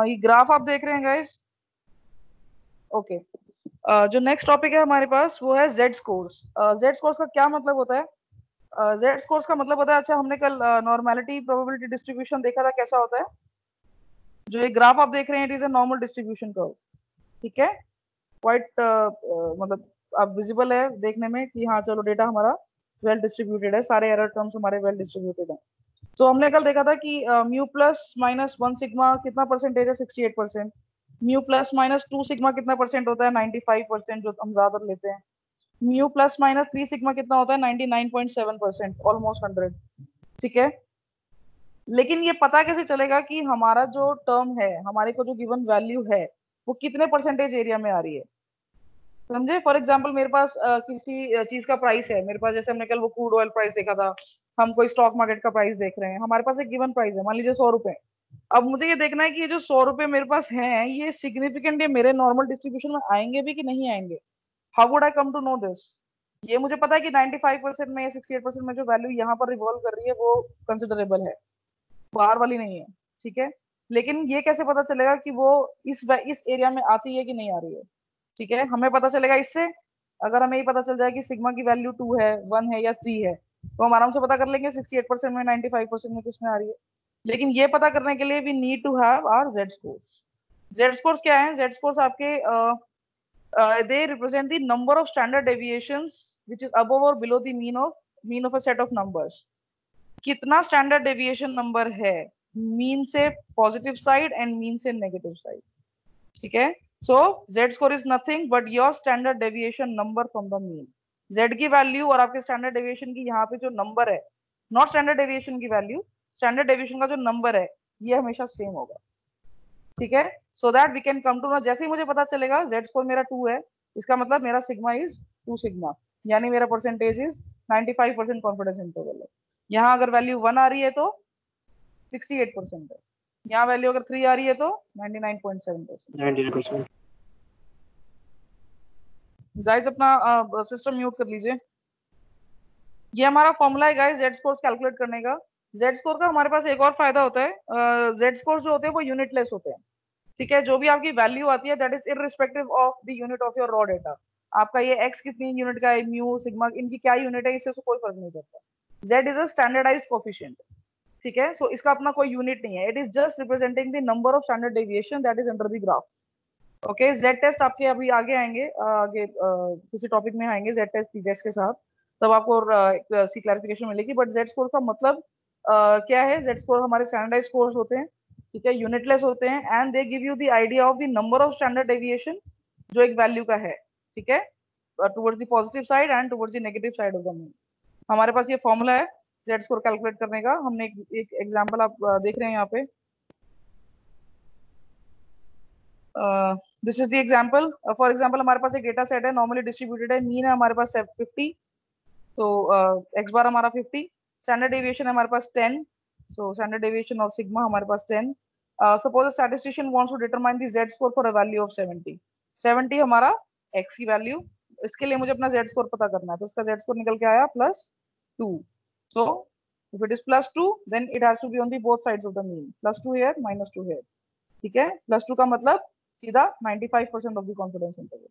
ये ग्राफ आप देख रहे हैं गाइस। ओके। जो नेक्स्ट टॉपिक है हमारे पास वो है जेड स्कोर्स। जेड स्कोर्स का क्या मतलब होता है? जेड स्कोर्स का मतलब होता है, अच्छा हमने कल नॉर्मेलिटी प्रोबेबिलिटी डिस्ट्रीब्यूशन देखा था, कैसा होता है। जो ये ग्राफ आप देख रहे हैं it is a normal distribution curve. ठीक है। क्वाइट मतलब अब विजिबल है देखने में कि हाँ चलो डेटा हमारा वेल डिस्ट्रीब्यूटेड है, सारे एरर टर्म्स हमारे वेल डिस्ट्रीब्यूटेड है। तो हमने कल देखा था कि mu plus minus one sigma कितना परसेंटेज है, 68%। Mu plus minus two sigma कितना परसेंट होता है, 95%, जो हम ज्यादातर लेते हैं। Mu plus minus three sigma कितना होता है, 99.7%, ऑलमोस्ट 100। ठीक है। लेकिन ये पता कैसे चलेगा कि हमारा जो टर्म है, हमारे को जो गिवन वैल्यू है, वो कितने परसेंटेज एरिया में आ रही है। समझे? फॉर एग्जाम्पल मेरे पास किसी चीज का प्राइस है, मेरे पास जैसे हमने कल वो क्रूड ऑयल प्राइस देखा था, हम कोई स्टॉक मार्केट का प्राइस देख रहे हैं, हमारे पास एक गिवन प्राइस है, मान लीजिए 100 रुपए। अब मुझे ये देखना है कि ये जो 100 रुपए मेरे पास हैं, ये सिग्निफिकेंट ये मेरे नॉर्मल डिस्ट्रीब्यूशन में आएंगे भी कि नहीं आएंगे। How would I come to know this? ये मुझे पता है कि 95% में या 68% में जो वैल्यू यहाँ पर रिवॉल्व कर रही है वो कंसिडरेबल है, बाहर वाली नहीं है। ठीक है। लेकिन ये कैसे पता चलेगा कि वो इस एरिया में आती है कि नहीं आ रही है? ठीक है, हमें पता चलेगा इससे। अगर हमें ये पता चल जाए कि सिग्मा की वैल्यू 2 है, 1 है या 3 है, तो हम आराम से पता कर लेंगे 68% में, 95% में किसमें आ रही है। लेकिन ये पता करने के लिए we need to have our Z scores. Z scores क्या है? जेड स्कोर्स आपके they represent the number of standard deviations which is above or below the mean of a set of numbers। कितना स्टैंडर्ड डेविएशन नंबर है mean से positive side and mean से negative side. ठीक है। So Z score is nothing but your standard deviation number from the mean. Z की value और आपके standard deviation की यहाँ पे जो नंबर है, नॉट स्टैंडर्ड डेविएशन की वैल्यू, स्टैंडर्ड डेविएशन का जो नंबर है, ये हमेशा सेम होगा। ठीक है। So that we can come to know, जैसे ही मुझे पता चलेगा जेड स्कोर मेरा 2 है, इसका मतलब मेरा सिग्मा इज 2 सिग्मा, यानी मेरा परसेंटेज इज 95% कॉन्फिडेंस इंटरवल है। यहाँ अगर वैल्यू 1 आ रही है तो 68% है, यहाँ वैल्यू अगर 3 आ रही है तो 99.7%। 99%। गाइस अपना सिस्टम म्यूट कर लीजिए। ये हमारा फॉर्मूला है गाइस जेड स्कोर कैलकुलेट करने का। जेड स्कोर का हमारे पास एक और फायदा होता है, जेड स्कोर जो होते हैं वो यूनिटलेस होते हैं। ठीक है। जो भी आपकी वैल्यू आती है that is irrespective of the unit of your raw data. आपका ये एक्स कितनी यूनिट का है, म्यू सिग्मा इनकी क्या यूनिट है, इससे कोई फर्क नहीं पड़ता। Z is a standardized coefficient. ठीक है। सो इसका अपना कोई यूनिट नहीं है, it is just representing the number of standard deviation that is under the graph. Okay. Z test आपके अभी आगे आएंगे, आगे किसी टॉपिक में आएंगे जेड टेस्ट टी टेस्ट के साथ, तब आपको सी क्लैरिफिकेशन मिलेगी। बट जेड स्कोर का मतलब क्या है? जेड स्कोर हमारे स्टैंडर्डाइज स्कोर्स होते हैं। ठीक है। यूनिटलेस होते हैं and they give you the idea of the number of standard deviation जो एक वैल्यू का है। ठीक है। Towards the positive side and towards the negative side of the mean. हमारे पास ये फॉर्मूला है जेड स्कोर कैलकुलेट करने का। हमने एक एग्जांपल आप देख रहे हैं यहाँ पे। This is the example. For example हमारे पास एक डेटा सेट है, नॉर्मली डिस्ट्रीब्यूटेड है, मीन है हमारे पास 50। तो एक्स बार हमारा 50, स्टैंडर्ड डेविएशन है हमारे पास 10। सो स्टैंडर्ड डेविएशन और सिग्मा हमारे पास 10। Suppose statistician wants to determine the Z score for a value of 70। 70 हमारा एक्स की वैल्यू, इसके लिए मुझे अपना जेड स्कोर पता करना है, तो इसका जेड स्कोर निकल के आया +2। So if it is +2 then it has to be on the both sides of the mean, +2 here -2 here. ठीक है। +2 का मतलब सीधा 95% ऑफ द कॉन्फिडेंस इंटरवल।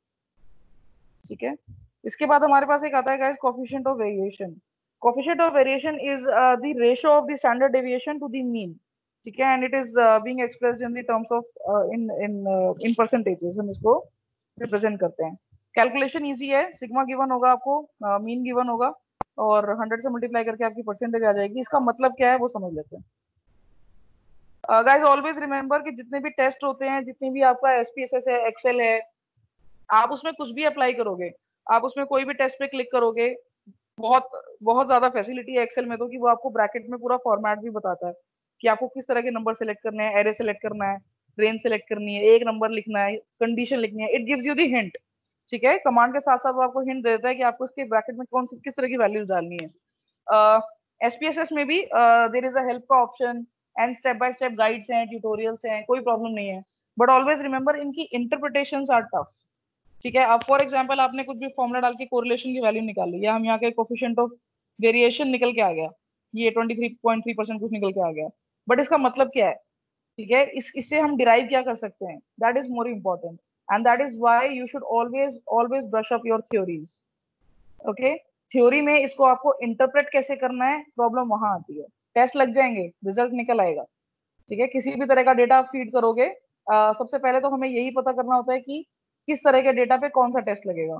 ठीक है। इसके बाद हमारे पास एक आता है guys coefficient of variation. Coefficient of variation is the ratio of the standard deviation to the mean. ठीक है। And it is being expressed in the terms of in in in percentages, हम इसको रिप्रेजेंट करते हैं। Calculation easy है, sigma given होगा आपको, mean given होगा, और 100 से मल्टीप्लाई करके आपकी परसेंटेज आ जाएगी। इसका मतलब क्या है वो समझ लेते हैं। गाइस ऑलवेज रिमेंबर कि जितने भी टेस्ट होते हैं, जितनी भी आपका एसपीएसएस है, एक्सेल है, आप उसमें कुछ भी अप्लाई करोगे, आप उसमें कोई भी टेस्ट पे क्लिक करोगे, बहुत बहुत ज्यादा फैसिलिटी है एक्सेल में तो कि वो आपको ब्रैकेट में पूरा फॉर्मेट भी बताता है कि आपको किस तरह के नंबर सेलेक्ट करने हैं, एरे सेलेक्ट करना है, रेंज सेलेक्ट करनी है, एक नंबर लिखना है, कंडीशन लिखनी है। It gives you the hint. ठीक है। कमांड के साथ साथ वो आपको हिंट देता है कि आपको उसके ब्रैकेट में कौन सी किस तरह की वैल्यूज डालनी है। एसपीएसएस में भी देर इज अ हेल्प का option and step by step guides हैं, ट्यूटोरियल्स हैं, कोई प्रॉब्लम नहीं है। बट ऑलवेज रिमेंबर इनकी इंटरप्रिटेशंस आर टफ। ठीक है। अब फॉर एग्जांपल आपने कुछ भी फॉर्मूला डाल के कोरिलेशन की वैल्यू निकाल ली, या हम यहाँ के कोफिशिएंट ऑफ वेरिएशन निकल के आ गया, ये 23.3% कुछ निकल के आ गया, बट इसका मतलब क्या है? ठीक है, इससे हम डिराइव क्या कर सकते हैं, that is more important, and that is why you should always always brush up your theories. Okay, theory में इसको आपको इंटरप्रेट कैसे करना है, प्रॉब्लम वहां आती है। टेस्ट लग जाएंगे, रिजल्ट निकल आएगा। ठीक है, किसी भी तरह का डेटा आप फीड करोगे, सबसे पहले तो हमें यही पता करना होता है कि किस तरह के डेटा पे कौन सा टेस्ट लगेगा।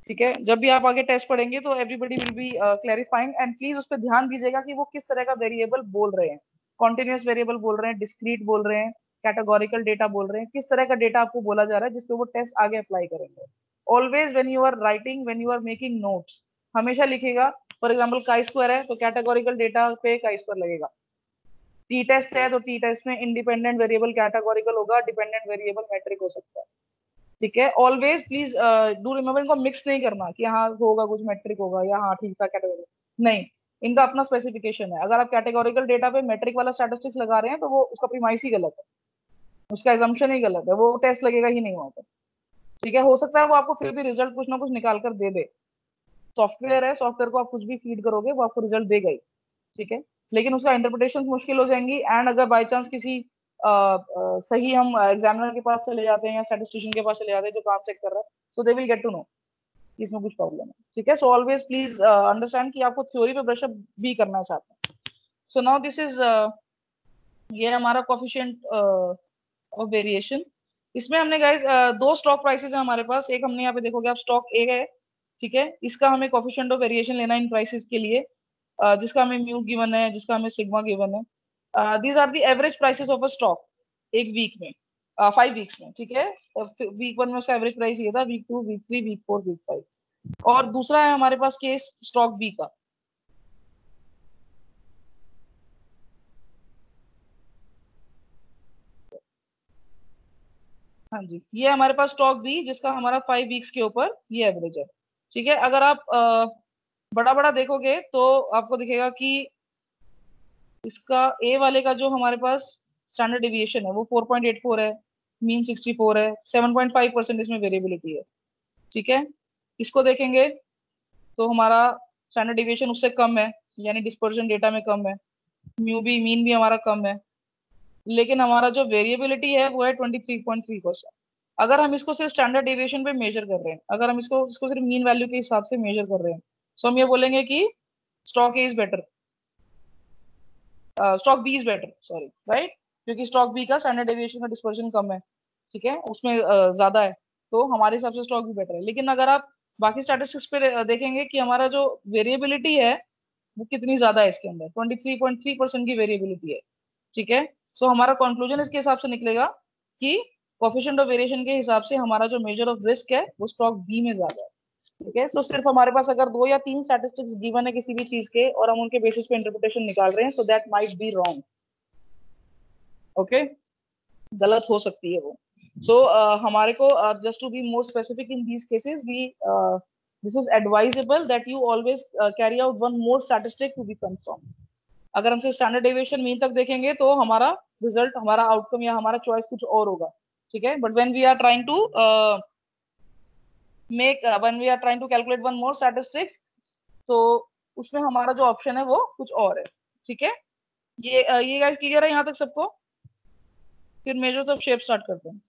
ठीक है, जब भी आप आगे टेस्ट पढ़ेंगे तो everybody will be clarifying, and please उस पर ध्यान दीजिएगा कि वो किस तरह का वेरिएबल बोल रहे हैं, कॉन्टिन्यूस वेरिएबल बोल रहे हैं, डिस्क्रीट बोल रहे हैं, कैटेगोरिकल डेटा बोल रहे हैं, किस तरह का डेटा आपको बोला जा रहा है जिसपे वो टेस्ट आगे अप्लाई करेंगे। Always when you are writing, when you are making notes, हमेशा लिखेगा, फॉर एग्जाम्पल काई स्क्वायर है तो कैटेगोरिकल डेटा पे काई स्क्वायर लगेगा। टी टेस्ट है तो टी टेस्ट में इंडिपेंडेंट वेरिएबल कैटेगोरिकल होगा, डिपेंडेंट वेरिएबल मैट्रिक हो सकता है। ठीक है, ऑलवेज प्लीज डू रिमेम्बर, इनको मिक्स नहीं करना कि हाँ होगा कुछ मैट्रिक होगा या हाँ ठीक था कैटेगरी, नहीं, इनका अपना स्पेसिफिकेशन है। अगर आप कैटेगोरिकल डेटा पे मैट्रिक वाला स्टैटिस्टिक्स लगा रहे हैं तो वो उसका प्रीमाइस ही गलत है, उसका एजम्पशन ही गलत है, वो टेस्ट लगेगा ही नहीं वहां पर। ठीक है, हो सकता है वो आपको फिर भी रिजल्ट कुछ ना कुछ निकाल कर दे दे, सॉफ्टवेयर है, सॉफ्टवेयर को आप कुछ भी फीड करोगे वो आपको रिजल्ट देगा ही। ठीक है, लेकिन उसका इंटरप्रिटेशन मुश्किल हो जाएंगी, एंड अगर बाई चांस किसी सही हम एग्जामिनर के पास चले जाते हैं या स्टैटिस्टिशियन के पास चले जाते हैं जो काम चेक कर रहा है, so they will get to know कि इसमें कुछ प्रॉब्लम है। ठीक है, सो ऑलवेज प्लीज अंडरस्टैंड कि आपको थ्योरी पे ब्रशअप भी करना है साथ में। सो नाउ दिस इज, ये हमारा कोफिशिएंट ऑफ वेरिएशन। इसमें हमने गाइस दो स्टॉक प्राइसेस है हमारे पास, एक हमने यहाँ पे देखोगे आप स्टॉक ए है। ठीक है, इसका हमें कोफिशिएंट ऑफ वेरिएशन लेना है इन प्राइसेस के लिए, जिसका हमें म्यू गिवन है, जिसका हमें सिग्मा गिवन है। These are the average prices of a stock एक वीक में, 5 वीक्स में। ठीक है, वीक वन में उसका एवरेज प्राइस ये था, week two, week three, week four, week five. और दूसरा है हमारे पास केस स्टॉक बी का। हाँ जी, ये हमारे पास स्टॉक बी जिसका हमारा 5 वीक्स के ऊपर ये एवरेज है। ठीक है, अगर आप बड़ा बड़ा देखोगे तो आपको दिखेगा कि इसका ए वाले का जो हमारे पास स्टैंडर्ड डिविएशन है वो 4.84 है, मीन 64 है, 7.5% इसमें वेरिएबिलिटी है। ठीक है, इसको देखेंगे तो हमारा स्टैंडर्ड डिविएशन उससे कम है, यानी डिस्पर्जन डेटा में कम है, म्यू भी मीन भी हमारा कम है, लेकिन हमारा जो वेरिएबिलिटी है वो है 23.3%। अगर हम इसको सिर्फ स्टैंडर्ड डेविएशन पे मेजर कर रहे हैं, अगर हम इसको इसको सिर्फ मीन वैल्यू के हिसाब से मेजर कर रहे हैं, तो हम ये बोलेंगे कि stock A is better, stock B is better, sorry, right, क्योंकि स्टॉक बी का स्टैंडर्ड डेविएशन का डिस्पर्जन कम है। ठीक है, उसमें ज्यादा है, तो हमारे हिसाब से स्टॉक भी बेटर है। लेकिन अगर आप बाकी स्टैटिस्टिक्स पे देखेंगे कि हमारा जो वेरिएबिलिटी है वो कितनी ज्यादा है, इसके अंदर 23.3% की वेरिएबिलिटी है। ठीक है, सो हमारा कंक्लूजन इसके हिसाब से निकलेगा कि कोफिशिएंट ऑफ वेरिएशन के हिसाब से हमारा जो मेजर ऑफ रिस्क है वो स्टॉक बी में ज्यादा है। ठीक है, सो सिर्फ हमारे पास अगर दो या तीन स्टैटिस्टिक्स गिवन है किसी भी चीज के और हम उनके बेसिस पे इंटरप्रिटेशन निकाल रहे हैं, so that might be wrong. Okay, गलत हो सकती है वो। सो हमारे को just to be more specific in these cases we, this is advisable that you always carry out one more statistic to be confirm. अगर हम सिर्फ स्टैंडर्ड डेविएशन मीन तक देखेंगे तो हमारा रिजल्ट, हमारा आउटकम या हमारा चॉइस कुछ और होगा। ठीक है, but when we are trying to make when we are trying to calculate one more statistic, तो उसमें हमारा जो ऑप्शन है वो कुछ और है। ठीक है, ये गाइस क्लियर है यहाँ तक सबको? फिर मेजर्स ऑफ शेप स्टार्ट करते हैं।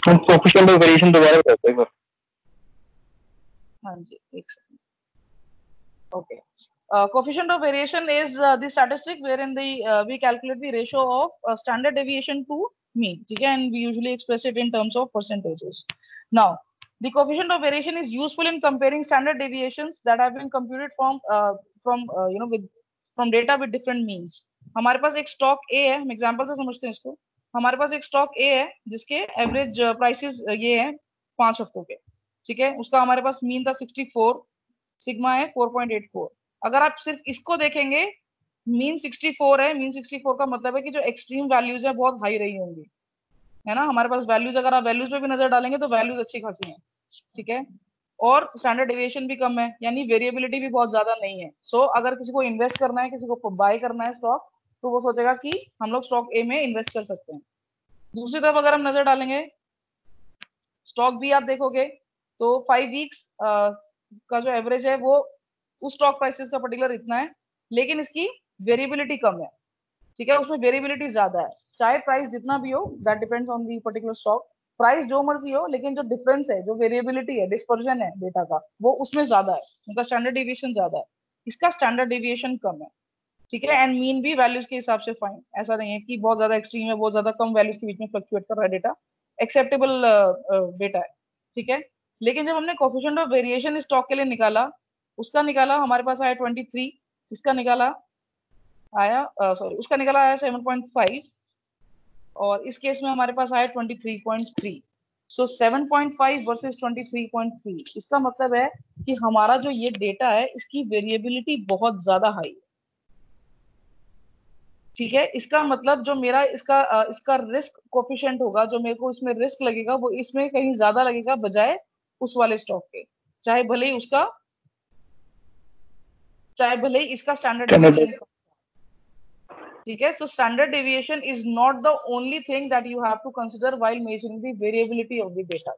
हम कोफिशिएंट ऑफ वेरिएशन दोबारा करते हैं। हाँ जी, एक second. Okay, coefficient of variation is the statistic wherein the we calculate the ratio of standard deviation to mean. ठीक है, and we usually express it in terms of percentages. Now, the coefficient of variation is useful in comparing standard deviations that have been computed with from data with different means. हमारे पास एक stock ए है, हम example से समझते हैं इसको। हमारे पास एक स्टॉक ए है जिसके एवरेज प्राइसेस ये है 5 हफ्तों के। ठीक है, उसका हमारे पास मीन था 64, सिग्मा है 4.84। अगर आप सिर्फ इसको देखेंगे, मीन 64 है, मीन 64 का मतलब है कि जो एक्सट्रीम वैल्यूज है बहुत हाई रही होंगी, है ना। हमारे पास वैल्यूज, अगर आप वैल्यूज पे भी नजर डालेंगे तो वैल्यूज अच्छी खासी हैं। ठीक है, और स्टैंडर्ड डेविएशन भी कम है, यानी वेरिएबिलिटी भी बहुत ज्यादा नहीं है। सो अगर किसी को इन्वेस्ट करना है, किसी को बाय करना है स्टॉक, तो वो सोचेगा कि हम लोग स्टॉक ए में इन्वेस्ट कर सकते हैं। दूसरी तरफ अगर हम नजर डालेंगे, स्टॉक भी आप देखोगे तो 5 वीक्स का जो एवरेज है वो उस स्टॉक प्राइसेस का पर्टिकुलर इतना है, लेकिन इसकी वेरिएबिलिटी कम है, ठीक है, उसमें वेरिएबिलिटी ज्यादा है। चाहे प्राइस जितना भी हो, that depends on the particular stock, price जो मर्जी हो, लेकिन जो डिफरेंस है, जो वेरिएबिलिटी है, डिस्पर्जन है डेटा का, वो उसमें ज्यादा है, उनका स्टैंडर्ड डेविएशन ज्यादा है, इसका स्टैंडर्ड डेविएशन कम है, ठीक है। एंड मीन भी वैल्यूज के हिसाब से फाइन, ऐसा नहीं है कि बहुत ज्यादा एक्सट्रीम है, बहुत ज्यादा कम वैल्यूज के बीच में फ्लक्चुएट कर रहा है डेटा, एक्सेप्टेबल डेटा है, ठीक है। लेकिन जब हमने कोफिशिएंट ऑफ वेरिएशन स्टॉक के लिए निकाला, उसका निकाला हमारे पास आया 23, इसका निकाला आया सॉरी उसका निकाला आया 7.5, और इस केस में हमारे पास आया 23.3। सो 7.5 वर्सेस 23.3, इसका मतलब है कि हमारा जो ये डेटा है, इसकी वेरिएबिलिटी बहुत ज्यादा हाई है, ठीक है। इसका मतलब जो मेरा इसका रिस्क कोफिशिएंट होगा, जो मेरे को इसमें रिस्क लगेगा, वो इसमें कहीं ज्यादा लगेगा बजाय उस वाले स्टॉक के, चाहे भले ही इसका स्टैंडर्ड डेविएशन, ठीक है। So standard deviation is not the only thing that you have to consider while measuring the variability of the data.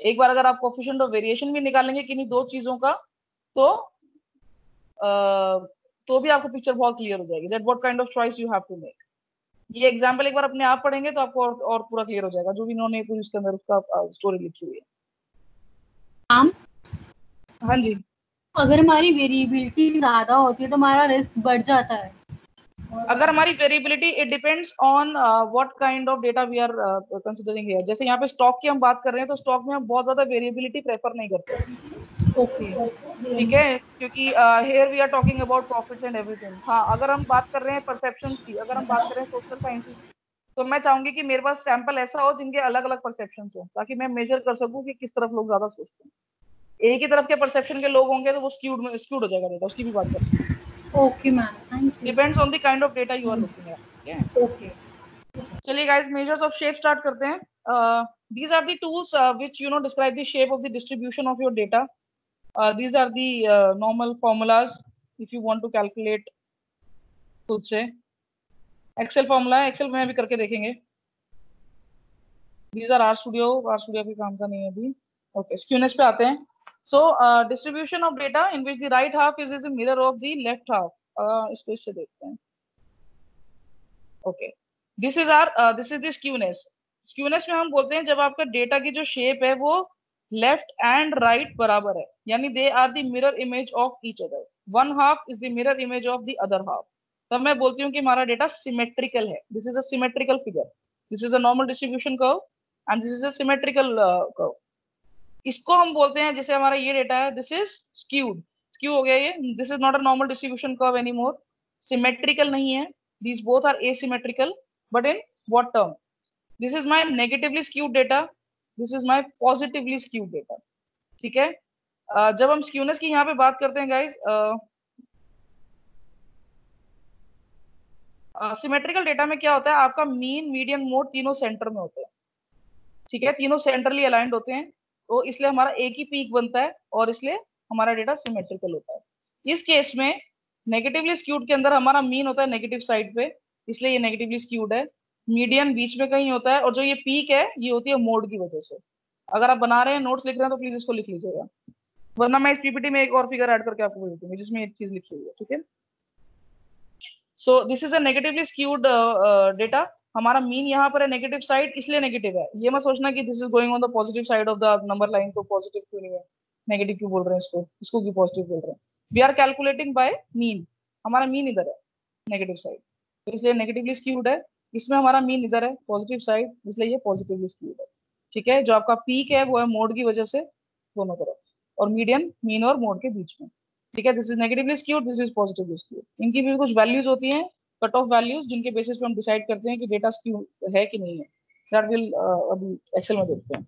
एक बार अगर आप कोफिशिएंट ऑफ वेरिएशन भी निकालेंगे किन्हीं दो चीजों का, तो तो भी आपको पिक्चर बहुत क्लियर हो जाएगी, that what kind of choice you have to make. ये एग्जांपल एक बार अपने आप पढ़ेंगे तो आपको और पूरा क्लियर हो जाएगा, जो भी इन्होंने पूरी इसके अंदर उसका स्टोरी लिखी हुई है। हम हाँ जी, अगर हमारी वेरिएबिलिटी ज्यादा होती है तो हमारा रिस्क बढ़ जाता है। अगर हमारी variability, it depends on what kind of data we are considering here. जैसे यहाँ पे स्टॉक की हम बात कर रहे हैं, तो स्टॉक में हम बहुत ज्यादा वेरिएबिलिटी प्रेफर नहीं करते, ओके ठीक है, क्योंकि here we are talking about profits and everything. हाँ, अगर हम बात कर रहे हैं परसेप्शंस की, अगर हम बात कर रहे हैं सोशल साइंसेस की, तो मैं चाहूंगी कि मेरे पास सैंपल ऐसा हो जिनके अलग अलग परसेप्शंस हो, ताकि मैं मेजर कर सकूं कि किस तरफ लोग ज्यादा सोचते हैं। एक ही तरफ के परसेप्शन के लोग होंगे तो वो स्क्यूड हो जाएगा डेटा, उसकी भी बात करेंगे। Okay ma'am, thank you. Depends on the kind of data you are looking at, ठीक है। ओके चलिए guys, measures of shape start करते हैं। these are the tools which describe the shape of the distribution of your data. These are the normal formulas if you want to calculate खुद से। Excel formula है, Excel में भी करके देखेंगे। These are are studio भी काम का नहीं है अभी। ओके, स्क्यूनेस पे आते हैं। So distribution of data in which the right half is the mirror of the left half. इसको इससे देखते हैं। Okay, this is the skewness. Skewness में हम बोलते हैं जब आपका डेटा की जो शेप है वो लेफ्ट एंड राइट बराबर है, यानी they are the mirror image of each other. One half is the mirror image of the other half. तब मैं बोलती हूँ कि हमारा डेटा सिमेट्रिकल है। This is a symmetrical figure, this is a normal distribution curve and this is a symmetrical curve. इसको हम बोलते हैं, जैसे हमारा ये डेटा है, दिस इज स्क्यूड, स्क्यू हो गया ये। This is not a normal distribution curve any more, symmetrical नहीं है। these both are asymmetrical, but in what term? This is my negatively skewed data, this is my positively skewed data, ठीक है। जब हम skewness की यहाँ पे बात करते हैं गाइस, सिमेट्रिकल डेटा में क्या होता है, आपका मीन, मीडियन, मोड तीनों सेंटर में होते हैं, ठीक है, तीनों सेंट्रली अलाइंड होते हैं, तो इसलिए हमारा एक ही पीक बनता है और इसलिए हमारा डेटा सिमेट्रिकल होता है। इस केस में नेगेटिवली स्क्यूड के अंदर हमारा मीन होता है नेगेटिव साइड पे, इसलिए ये नेगेटिवली स्क्यूड है। मीडियन बीच में कहीं होता है, और जो ये पीक है ये होती है मोड की वजह से। अगर आप बना रहे हैं, नोट्स लिख रहे हैं, तो प्लीज इसको लिख लीजिएगा, वरना मैं इस पीपीटी में एक और फिगर ऐड करके आपको भेज दूंगी जिसमें एक चीज लिखी हुई है, ठीक है। So this is a negatively skewed data. हमारा मीन यहाँ पर है नेगेटिव साइड, इसलिए नेगेटिव है। ये मत सोचना कि this is going on the positive side of the number line, तो पॉजिटिव क्यों नहीं है, नेगेटिव क्यों बोल रहे हैं इसको, इसको क्यों पॉजिटिव बोल रहे हैं। We are calculating by mean, हमारा मीन इधर है नेगेटिव साइड, तो इसलिए नेगेटिवली स्क्यूड है। इसमें हमारा मीन इधर है पॉजिटिव साइड, इसलिए ये पॉजिटिवली स्क्यूड है, ठीक है। जो आपका पीक है वो है मोड की वजह से दोनों तरफ, और मीडियन मीन और मोड के बीच में, ठीक है। This is negatively skewed, this is positively skewed. इनकी भी कुछ वैल्यूज होती हैं, कट ऑफ वैल्यूज, जिनके बेसिस पे हम डिसाइड करते हैं कि डेटा स्क्यू है कि नहीं है। दैट विल अभी एक्सेल में देखते हैं।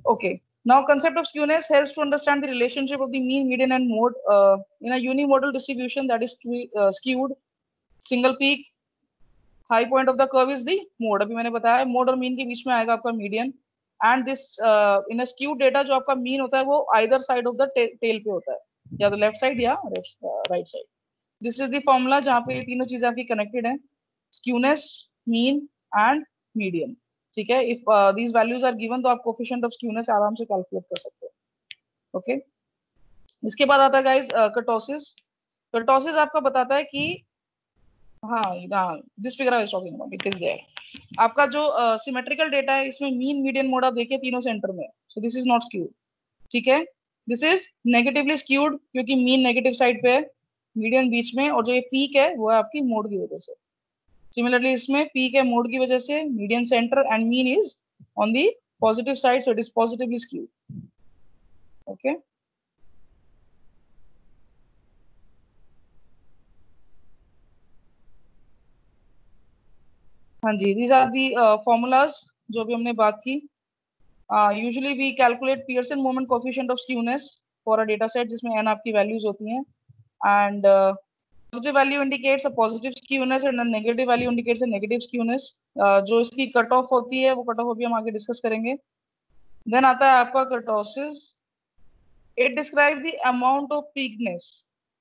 Okay, now concept of skewness helps to understand the relationship of the mean, median and mode in a unimodal distribution that is skewed. Single peak, high point of the curve is the mode। अभी मैंने बताया mode और mean के बीच में आएगा आपका median. And this in a skewed data, जो आपका मीन होता है वो either side of the tail पे होता है, या तो लेफ्ट साइड या right side. This is the formula जहाँ पे ये तीनों चीजें आपकी कनेक्टेड हैं, स्क्यूनेस, मीन एंड मीडियन, ठीक है। If these values are given, तो आप कोफिशिएंट ऑफ स्क्यूनेस आराम से कैलकुलेट कर सकते हो, ओके। इसके बाद आता है गाइस कर्टोसिस। कर्टोसिस आपका बताता है कि हाँ हाँ this figure I was talking about it is there. आपका जो सिमेट्रिकल डेटा है इसमें मीन मीडियन मोड आप देखिए तीनों सेंटर में, सो दिस इज नॉट स्क्यूड। ठीक है, दिस इज नेगेटिवली स्क्यूड क्योंकि मीन नेगेटिव साइड पे है, मीडियन बीच में, और जो ये पीक है वो है आपकी मोड की वजह से। सिमिलरली इसमें पीक है मोड की वजह से, median centre and mean is on the positive side, so it is positively skewed. Okay, हाँ जी, दीज आर दी फॉर्मूलाज जो भी हमने बात की। Usually we calculate Pearson moment coefficient of skewness for a data set जिसमें n आपकी वैल्यूज होती हैं, and positive value indicates a positive skewness and negative value indicates a negative skewness. जो इसकी कट ऑफ होती है वो कट ऑफ अभी हम आगे डिस्कस करेंगे। देन आता है आपका kurtosis. It describes the amount of peakness,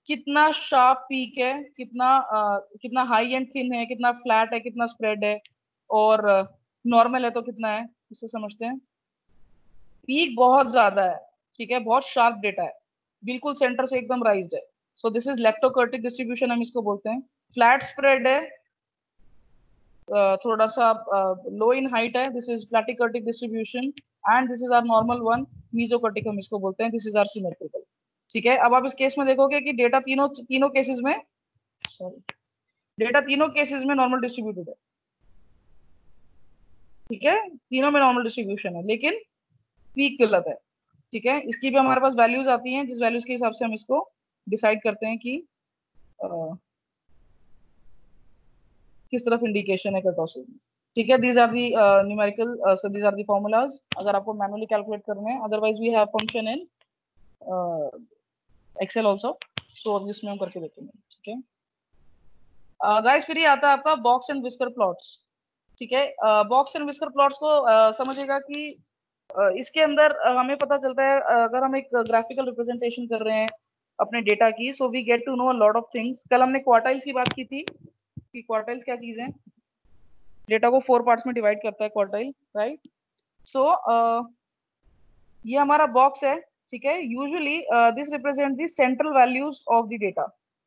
कितना शार्प पीक है, कितना हाई एंड थिन है, कितना फ्लैट है, कितना स्प्रेड है, और नॉर्मल है तो कितना है, इससे समझते हैं। पीक बहुत ज्यादा है, ठीक है, बहुत शार्प डेटा है, बिल्कुल सेंटर से एकदम राइज्ड है, so this is leptokurtic distribution हम इसको बोलते हैं। फ्लैट स्प्रेड है, थोड़ा सा लो इन हाइट है, this is platykurtic distribution, and this is our normal one, mesokurtic हम इसको बोलते हैं, दिस इज आर सिमेट्रिकल। ठीक है, अब आप इस केस में देखोगे कि डेटा तीनों तीनों केसेस में, सॉरी, डेटा तीनों केसेस में नॉर्मल डिस्ट्रीब्यूटेड है। ठीक है, तीनों में नॉर्मल डिस्ट्रीब्यूशन है, लेकिन पीक गलत है। ठीक है, इसकी भी हमारे पास वैल्यूज आती हैं, जिस वैल्यूज के हिसाब से हम इसको डिसाइड करते हैं कि किस तरफ इंडिकेशन है कर्टोसिस में। ठीक है, these are the numerical, so these are the formulas अगर आपको मैनुअली कैलकुलेट करने हैं, otherwise we have function in Excel also, so अब इसमें हम करके देखेंगे। ठीक है गाइस, फिर ये आता है आपका बॉक्स एंड विस्कर प्लॉट्स। ठीक है, बॉक्स एंड विस्कर प्लॉट्स को समझिएगा कि इसके अंदर हमें पता चलता है, अगर हम एक ग्राफिकल रिप्रेजेंटेशन कर रहे हैं अपने डेटा की, so we get to know a lot of things. कल हमने क्वार्टाइल्स की बात की थी कि क्वार्टाइल्स क्या चीज है, डेटा को 4 पार्ट्स में डिवाइड करता है क्वार्टाइल, राइट। सो ये हमारा बॉक्स है। ठीक है, usually this represent the central values of the data,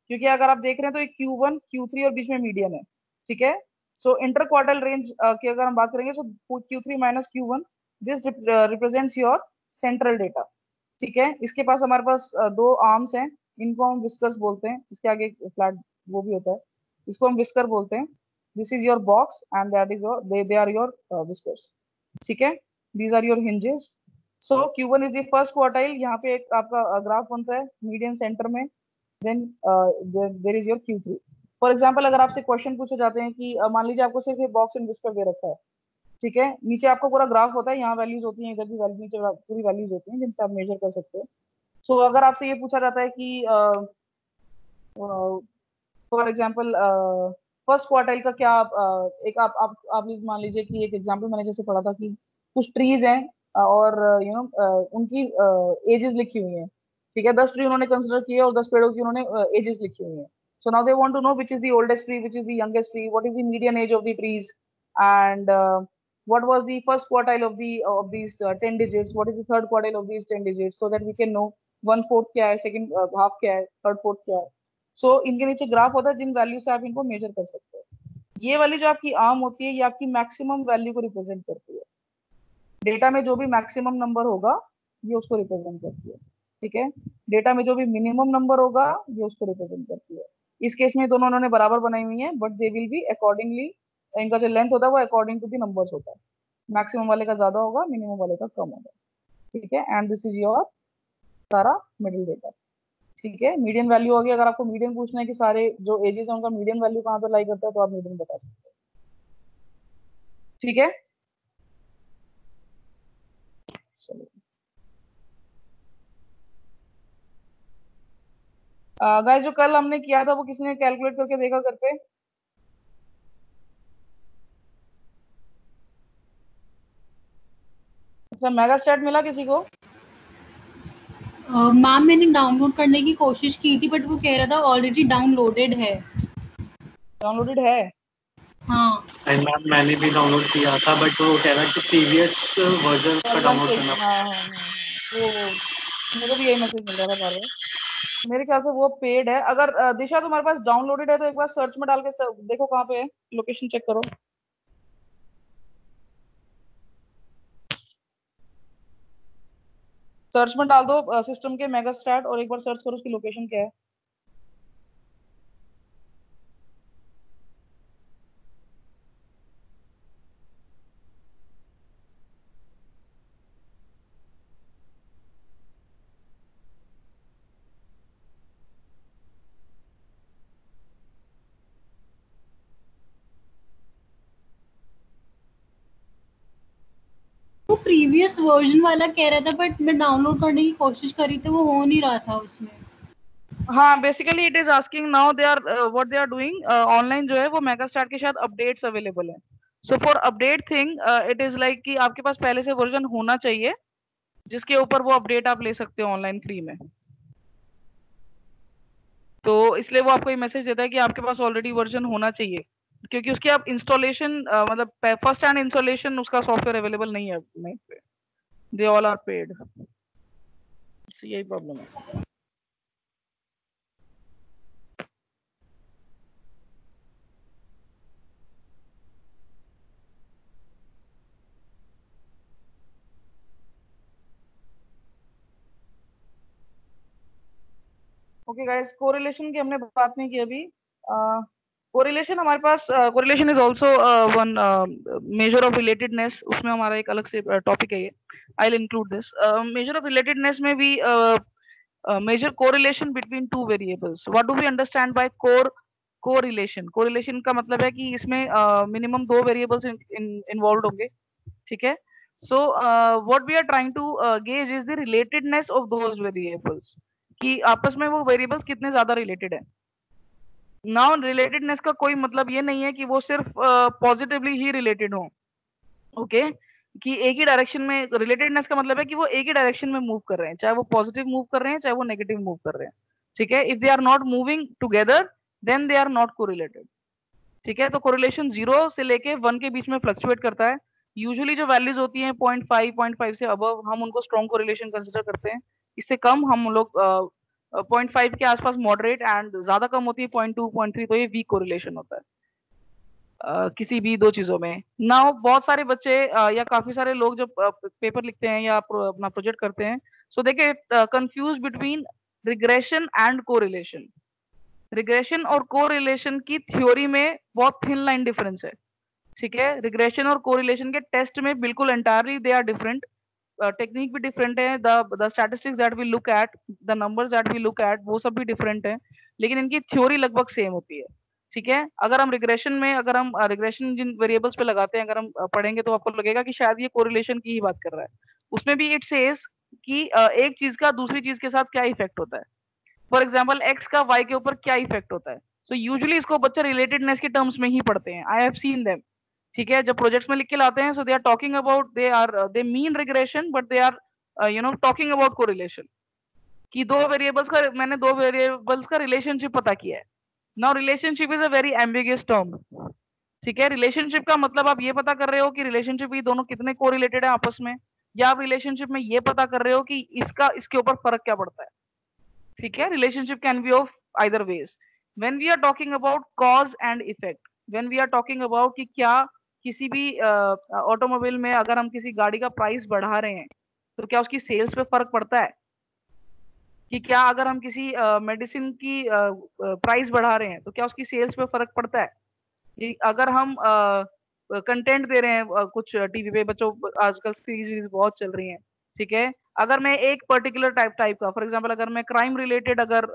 क्योंकि अगर आप देख रहे हैं तो एक Q1 Q3 और बीच में मीडियन है। ठीक है, सो इंटर क्वार्टाइल रेंज की अगर हम बात करेंगे, सो Q3 minus Q1, this represents your central data. ठीक है, इसके पास हमारे पास दो आर्म्स हैं, इनको हम विस्कर्स बोलते हैं, इसके आगे फ्लैट वो भी होता है, इसको हम विस्कर बोलते हैं। This is your box and that is your, they are your whiskers. ठीक है, these are your hinges. So Q1 is the first quartile, यहाँ पे एक आपका ग्राफ बनता है मीडियन सेंटर में, then there is your Q3। For example अगर आपसे क्वेश्चन पूछे जाते हैं कि मान लीजिए आपको सिर्फ एक बॉक्स एंड विस्कर दे रखा है, ठीक है, नीचे आपको पूरा ग्राफ होता है, यहाँ वैल्यूज होती हैं, इधर भी वैल्यू, नीचे पूरी वैल्यूज होती हैं जिनसे आप मेजर कर सकते हो। सो अगर आपसे ये पूछा जाता है कि फॉर एग्जांपल फर्स्ट क्वार्टाइल का क्या, एक आप मान लीजिए कि एक एग्जांपल मैंने जैसे पढ़ा था कि कुछ ट्रीज हैं, और यू नो उनकी एजेस लिखी हुई हैं। ठीक है, 10 ट्री उन्होंने कंसिडर किए और 10 पेड़ों की उन्होंने एजेस लिखी हुई हैं। So now they want to know which is the oldest tree, which is the youngest tree, what is the median age of the trees, and what was the first quartile of these 10 digits, what is the third quartile of these 10 digits, so that we can know one fourth क्या है, second half क्या है, third fourth क्या है। सो इनके नीचे graph होता है जिन वैल्यू से आप इनको मेजर कर सकते हो। ये वाली जो आपकी आर्म होती है ये आपकी मैक्सिमम वैल्यू को रिप्रेजेंट करती है, डेटा में जो भी मैक्सिमम नंबर होगा ये उसको रिप्रेजेंट करती है। ठीक है, डेटा में जो भी मिनिमम नंबर होगा ये उसको रिप्रेजेंट करती है। इस केस में दोनों उन्होंने बराबर बनाई हुई है, but they will be accordingly, इनका जो लेंथ होता है वो अकॉर्डिंग टू द नंबर्स होता है, मैक्सिमम वाले का ज्यादा होगा, मिनिमम वाले का कम होगा। ठीक है, एंड दिस इज योर सारा मिडिल डेटा। ठीक है, मीडियन वैल्यू होगी, अगर आपको मीडियन पूछना है कि सारे जो एजेस हैं उनका मीडियन वैल्यू कहाँ पे लाई करता है, तो आप मीडियन बता सकते हैं। ठीक है, चलो गाइस, जो कल हमने किया था वो किसने कैलकुलेट करके देखा घर पे? अच्छा, मेगा स्टैट मिला किसी को? मैम मैंने डाउनलोड करने की कोशिश की थी बट वो कह रहा था ऑलरेडी डाउनलोडेड है। डाउनलोडेड है? हाँ मैम मैंने भी डाउनलोड किया था, बट वो कह रहा है कि प्रीवियस वर्जन का वर्जन डाउनलोड से, करना। हाँ हाँ हाँ हाँ, वो मेरे को भी यही मैसेज मिल रहा था बार बार। मेरे ख्याल से वो पेड है। अगर दिशा तुम्हारे पास डाउनलोडेड है तो एक बार सर्च में डाल के देखो कहाँ पे है, लोकेशन चेक करो। सर्च में डाल दो सिस्टम के मेगा स्टार्ट और एक बार सर्च करो उसकी लोकेशन क्या है। वो प्रीवियस वर्जन वाला कह रहा था, बट मैं डाउनलोड करने की कोशिश करी तो वो हो नहीं रहा था उसमें। हाँ, basically it is asking now they are what they are doing online जो है वो मेगा स्टार्ट के शायद अपडेट्स अवेलेबल है। So for update thing it is like कि आपके पास पहले से वर्जन होना चाहिए जिसके ऊपर वो अपडेट आप ले सकते हो ऑनलाइन फ्री में। तो इसलिए वो आपको ये मैसेज देता है कि आपके पास ऑलरेडी वर्जन होना चाहिए, क्योंकि उसकी आप इंस्टॉलेशन मतलब फर्स्ट हैंड इंस्टॉलेशन उसका सॉफ्टवेयर अवेलेबल नहीं है नहीं पे। दे ऑल आर पेड, यही प्रॉब्लम है। ओके गाइस, कोरिलेशन की हमने बात नहीं की अभी। कोरिलेशन हमारे पास correlation is also one measure of relatedness, उसमें हमारा एक अलग से टॉपिक है ये। I will include this measure of relatedness में भी measure correlation between two variables. What do we understand by correlation? Correlation का मतलब है कि इसमें मिनिमम दो वेरिएबल्स इन्वॉल्व होंगे, ठीक है। So what we are trying to gauge is the relatedness of those variables, कि आपस में वो वेरिएबल्स कितने ज्यादा रिलेटेड है। नाउ रिलेटेडनेस का कोई मतलब ये नहीं है कि वो सिर्फ पॉजिटिवली ही रिलेटेड हो, ओके, कि एक ही डायरेक्शन में। रिलेटेडनेस का मतलब है कि वो एक ही डायरेक्शन में मूव कर रहे हैं, चाहे वो पॉजिटिव मूव कर रहे हैं चाहे वो नेगेटिव मूव कर रहे हैं, ठीक है। If they are not moving together then they are not correlated, ठीक है। तो कोरिलेशन 0 से लेके 1 के बीच में फ्लक्चुएट करता है। यूजुअली जो वैल्यूज होती हैं 0.5 से अबव हम उनको स्ट्रॉन्ग कोरिलेशन कंसिडर करते हैं। इससे कम हम लोग 0.5 के आसपास मॉडरेट, एंड ज्यादा कम होती है 0.2 0.3 तो ये वीक कोरिलेशन होता है किसी भी दो चीजों में। ना बहुत सारे बच्चे या काफी सारे लोग जब पेपर लिखते हैं या अपना प्रोजेक्ट करते हैं, so they get confuse between regression and correlation. Regression और कोरिलेशन की थ्योरी में बहुत थिन लाइन डिफरेंस है, ठीक है। रिग्रेशन और कोरिलेशन के टेस्ट में बिल्कुल entirely they are different. Technique भी डिफरेंट है, the statistics that we look at, the numbers that we look at, वो सब भी डिफरेंट है, लेकिन इनकी थ्योरी लगभग सेम होती है, ठीक है। अगर हम रिग्रेशन में अगर हम रिग्रेशन जिन वेरिएबल्स पे लगाते हैं अगर हम पढ़ेंगे तो आपको लगेगा कि शायद ये कोरिलेशन की ही बात कर रहा है। उसमें भी इट सेज कि एक चीज का दूसरी चीज के साथ क्या इफेक्ट होता है। फॉर एग्जाम्पल एक्स का वाई के ऊपर क्या इफेक्ट होता है। सो यूजुअली इसको बच्चे रिलेटेडनेस के टर्म्स में ही पढ़ते हैं। आई हैव सीन देम, ठीक है। जब प्रोजेक्ट्स में लिख के लाते हैं, so they are talking about they mean regression but they are talking about correlation, कि दो वेरिएबल्स का रिलेशनशिप पता किया है। Now relationship is a very ambiguous term, ठीक है। रिलेशनशिप का मतलब आप ये पता कर रहे हो कि रिलेशनशिप ये दोनों कितने कोरिलेटेड है आपस में, या आप रिलेशनशिप में ये पता कर रहे हो कि इसका इसके ऊपर फर्क क्या पड़ता है, ठीक है। Relationship can be of either ways. When we are talking about cause and effect, when we are talking about कि क्या किसी भी ऑटोमोबाइल में अगर हम किसी गाड़ी का प्राइस बढ़ा रहे हैं तो क्या उसकी सेल्स पे फर्क पड़ता है, कि क्या अगर हम किसी मेडिसिन की प्राइस बढ़ा रहे हैं तो क्या उसकी सेल्स पे फर्क पड़ता है, कि अगर हम कंटेंट दे रहे हैं कुछ टीवी पे, बच्चों आजकल सीरीज बहुत चल रही हैं, ठीक है। अगर मैं एक पर्टिकुलर टाइप का, फॉर एग्जांपल अगर मैं क्राइम रिलेटेड अगर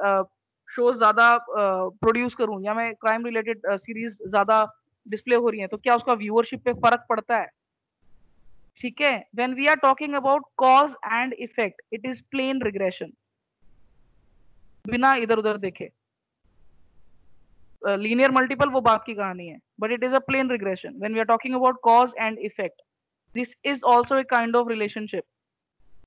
शोज ज्यादा प्रोड्यूस करूं, या मैं क्राइम रिलेटेड सीरीज ज्यादा डिस्प्ले हो रही है, तो क्या उसका व्यूअरशिप पे फर्क पड़ता है, ठीक है। When we are talking about cause and effect it is plain regression, बिना इधर उधर देखे। लीनियर मल्टीपल वो बात की कहानी है, but it is a plain regression when we are talking about cause and effect. This is also a kind of relationship,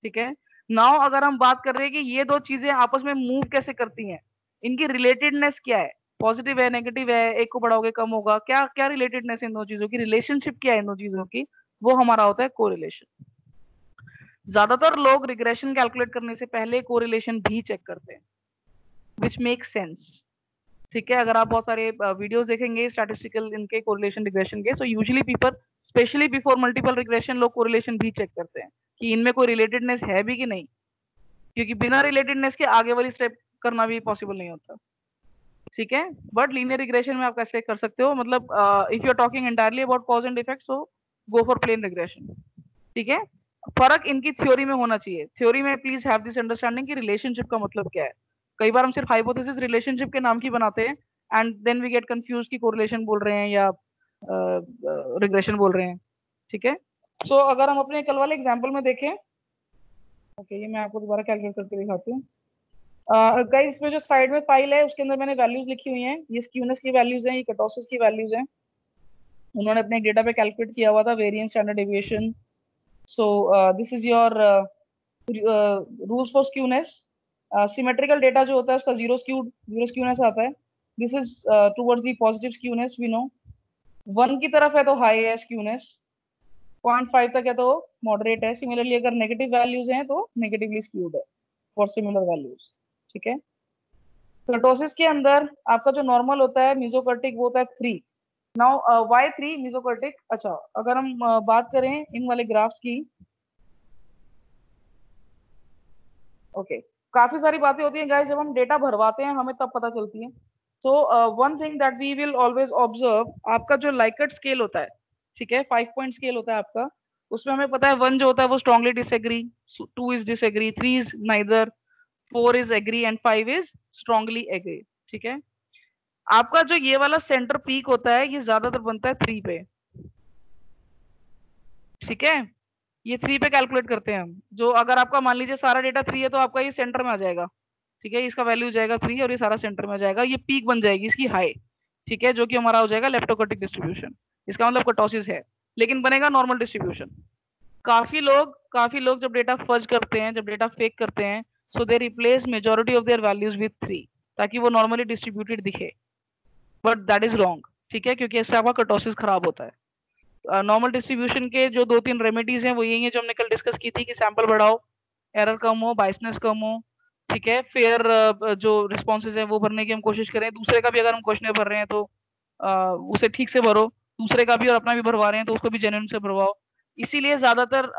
ठीक है। नाउ अगर हम बात कर रहे हैं कि ये दो चीजें आपस में मूव कैसे करती हैं, इनकी रिलेटेडनेस क्या है, पॉजिटिव है नेगेटिव है, एक को बढ़ाओगे कम होगा, क्या क्या रिलेटेडनेस इन दो चीजों की, रिलेशनशिप क्या है इन दो चीजों की, वो हमारा होता है कोरिलेशन। ज्यादातर लोग रिग्रेशन कैलकुलेट करने से पहले कोरिलेशन भी चेक करते हैं, विच मेक सेंस। ठीक है, अगर आप बहुत सारे वीडियोस देखेंगे स्टैटिस्टिकल इनके कोरिलेशन रिग्रेशन के, so usually people specially before multiple regression लोग कोरिलेशन भी चेक करते हैं कि इनमें कोई रिलेटेडनेस है भी कि नहीं, क्योंकि बिना रिलेटेडनेस के आगे वाली स्टेप करना भी पॉसिबल नहीं होता। ठीक है, बट लीनियर रिग्रेशन में आप कैसे कर सकते हो, मतलब if you are talking entirely about cause and effect, so go for plain regression. ठीक है, फर्क इनकी थ्योरी में होना चाहिए। थ्योरी में प्लीज हैव दिस अंडरस्टैंडिंग कि रिलेशनशिप का मतलब क्या है। कई बार हम सिर्फ हाइपोथेसिस रिलेशनशिप के नाम की बनाते हैं and then we get confuse कि कोरिलेशन बोल रहे हैं या रिग्रेशन बोल रहे हैं। ठीक है, सो अगर हम अपने कल वाले एग्जांपल में देखें, ओके ये मैं आपको दोबारा कैलकुलेट करके दिखाती हूँ। गाइस इसमें जो साइड में फाइल है उसके अंदर मैंने वैल्यूज लिखी हुई हैं, ये स्क्यूनेस की वैल्यूज हैं, ये कर्टोसिस की वैल्यूज हैं। उन्होंने अपने डेटा पे कैलकुलेट किया हुआ था variance standard deviation. So this is your rules for skewness. Symmetrical data जो होता है उसका जीरो स्क्यूनेस आता है। This is towards the positive skewness we know. 1 की तरफ है तो हाई है स्क्यूनेस, 0.5 तक है तो मॉडरेट है। सिमिलरली अगर नेगेटिव वैल्यूज हैं तो नेगेटिवली स्क्यूड है फॉर सिमिलर वैल्यूज। ठीक है, कर्टोसिस के अंदर आपका जो नॉर्मल होता है मीजोकर्टिक वो होता है 3। Now why 3 mesokurtic. अच्छा अगर हम बात करें इन वाले ग्राफ्स की, ओके काफी सारी बातें होती हैं गाइस जब हम डेटा भरवाते हैं हमें तब पता चलती है। So one thing that we will always observe, आपका जो लाइकर्ट स्केल होता है, ठीक है 5 पॉइंट स्केल होता है आपका, उसमें हमें पता है 1 जो होता है वो strongly disagree, 2 is disagree, 3 is neither, 4 is agree and 5 is strongly agree. ठीक है, आपका जो ये वाला सेंटर पीक होता है ये ज्यादातर बनता है 3 पे। ठीक है, ये 3 पे कैलकुलेट करते हैं हम। जो अगर आपका मान लीजिए सारा डेटा 3 है तो आपका ये सेंटर में आ जाएगा। ठीक है, इसका वैल्यू जाएगा 3 और ये सारा सेंटर में आ जाएगा, ये पीक बन जाएगी इसकी हाई। ठीक है, जो कि हमारा हो जाएगा लेप्टोकर्टिक डिस्ट्रीब्यूशन, इसका मतलब कर्टोसिस है, लेकिन बनेगा नॉर्मल डिस्ट्रीब्यूशन। काफी लोग जब डेटा फर्ज करते हैं, जब डेटा फेक करते हैं, so they replace majority of their values with 3 ताकि वो नॉर्मली डिस्ट्रीब्यूटेड दिखे, बट दैट इज रॉन्ग। ठीक है, क्योंकि इससे आपका कर्टोसिस खराब होता है। नॉर्मल डिस्ट्रीब्यूशन के जो 2-3 रेमेडीज हैं वो यही है जो हमने कल डिस्कस की थी कि सैंपल बढ़ाओ, एरर कम हो, बाइसनेस कम हो। ठीक है, फिर जो रिस्पॉन्सेज है वो भरने की हम कोशिश करें। दूसरे का भी अगर हम क्वेश्चन भर रहे हैं तो उसे ठीक से भरो, दूसरे का भी और अपना भी भरवा रहे हैं तो उसको भी जेन्युइन से भरवाओ। इसीलिए ज्यादातर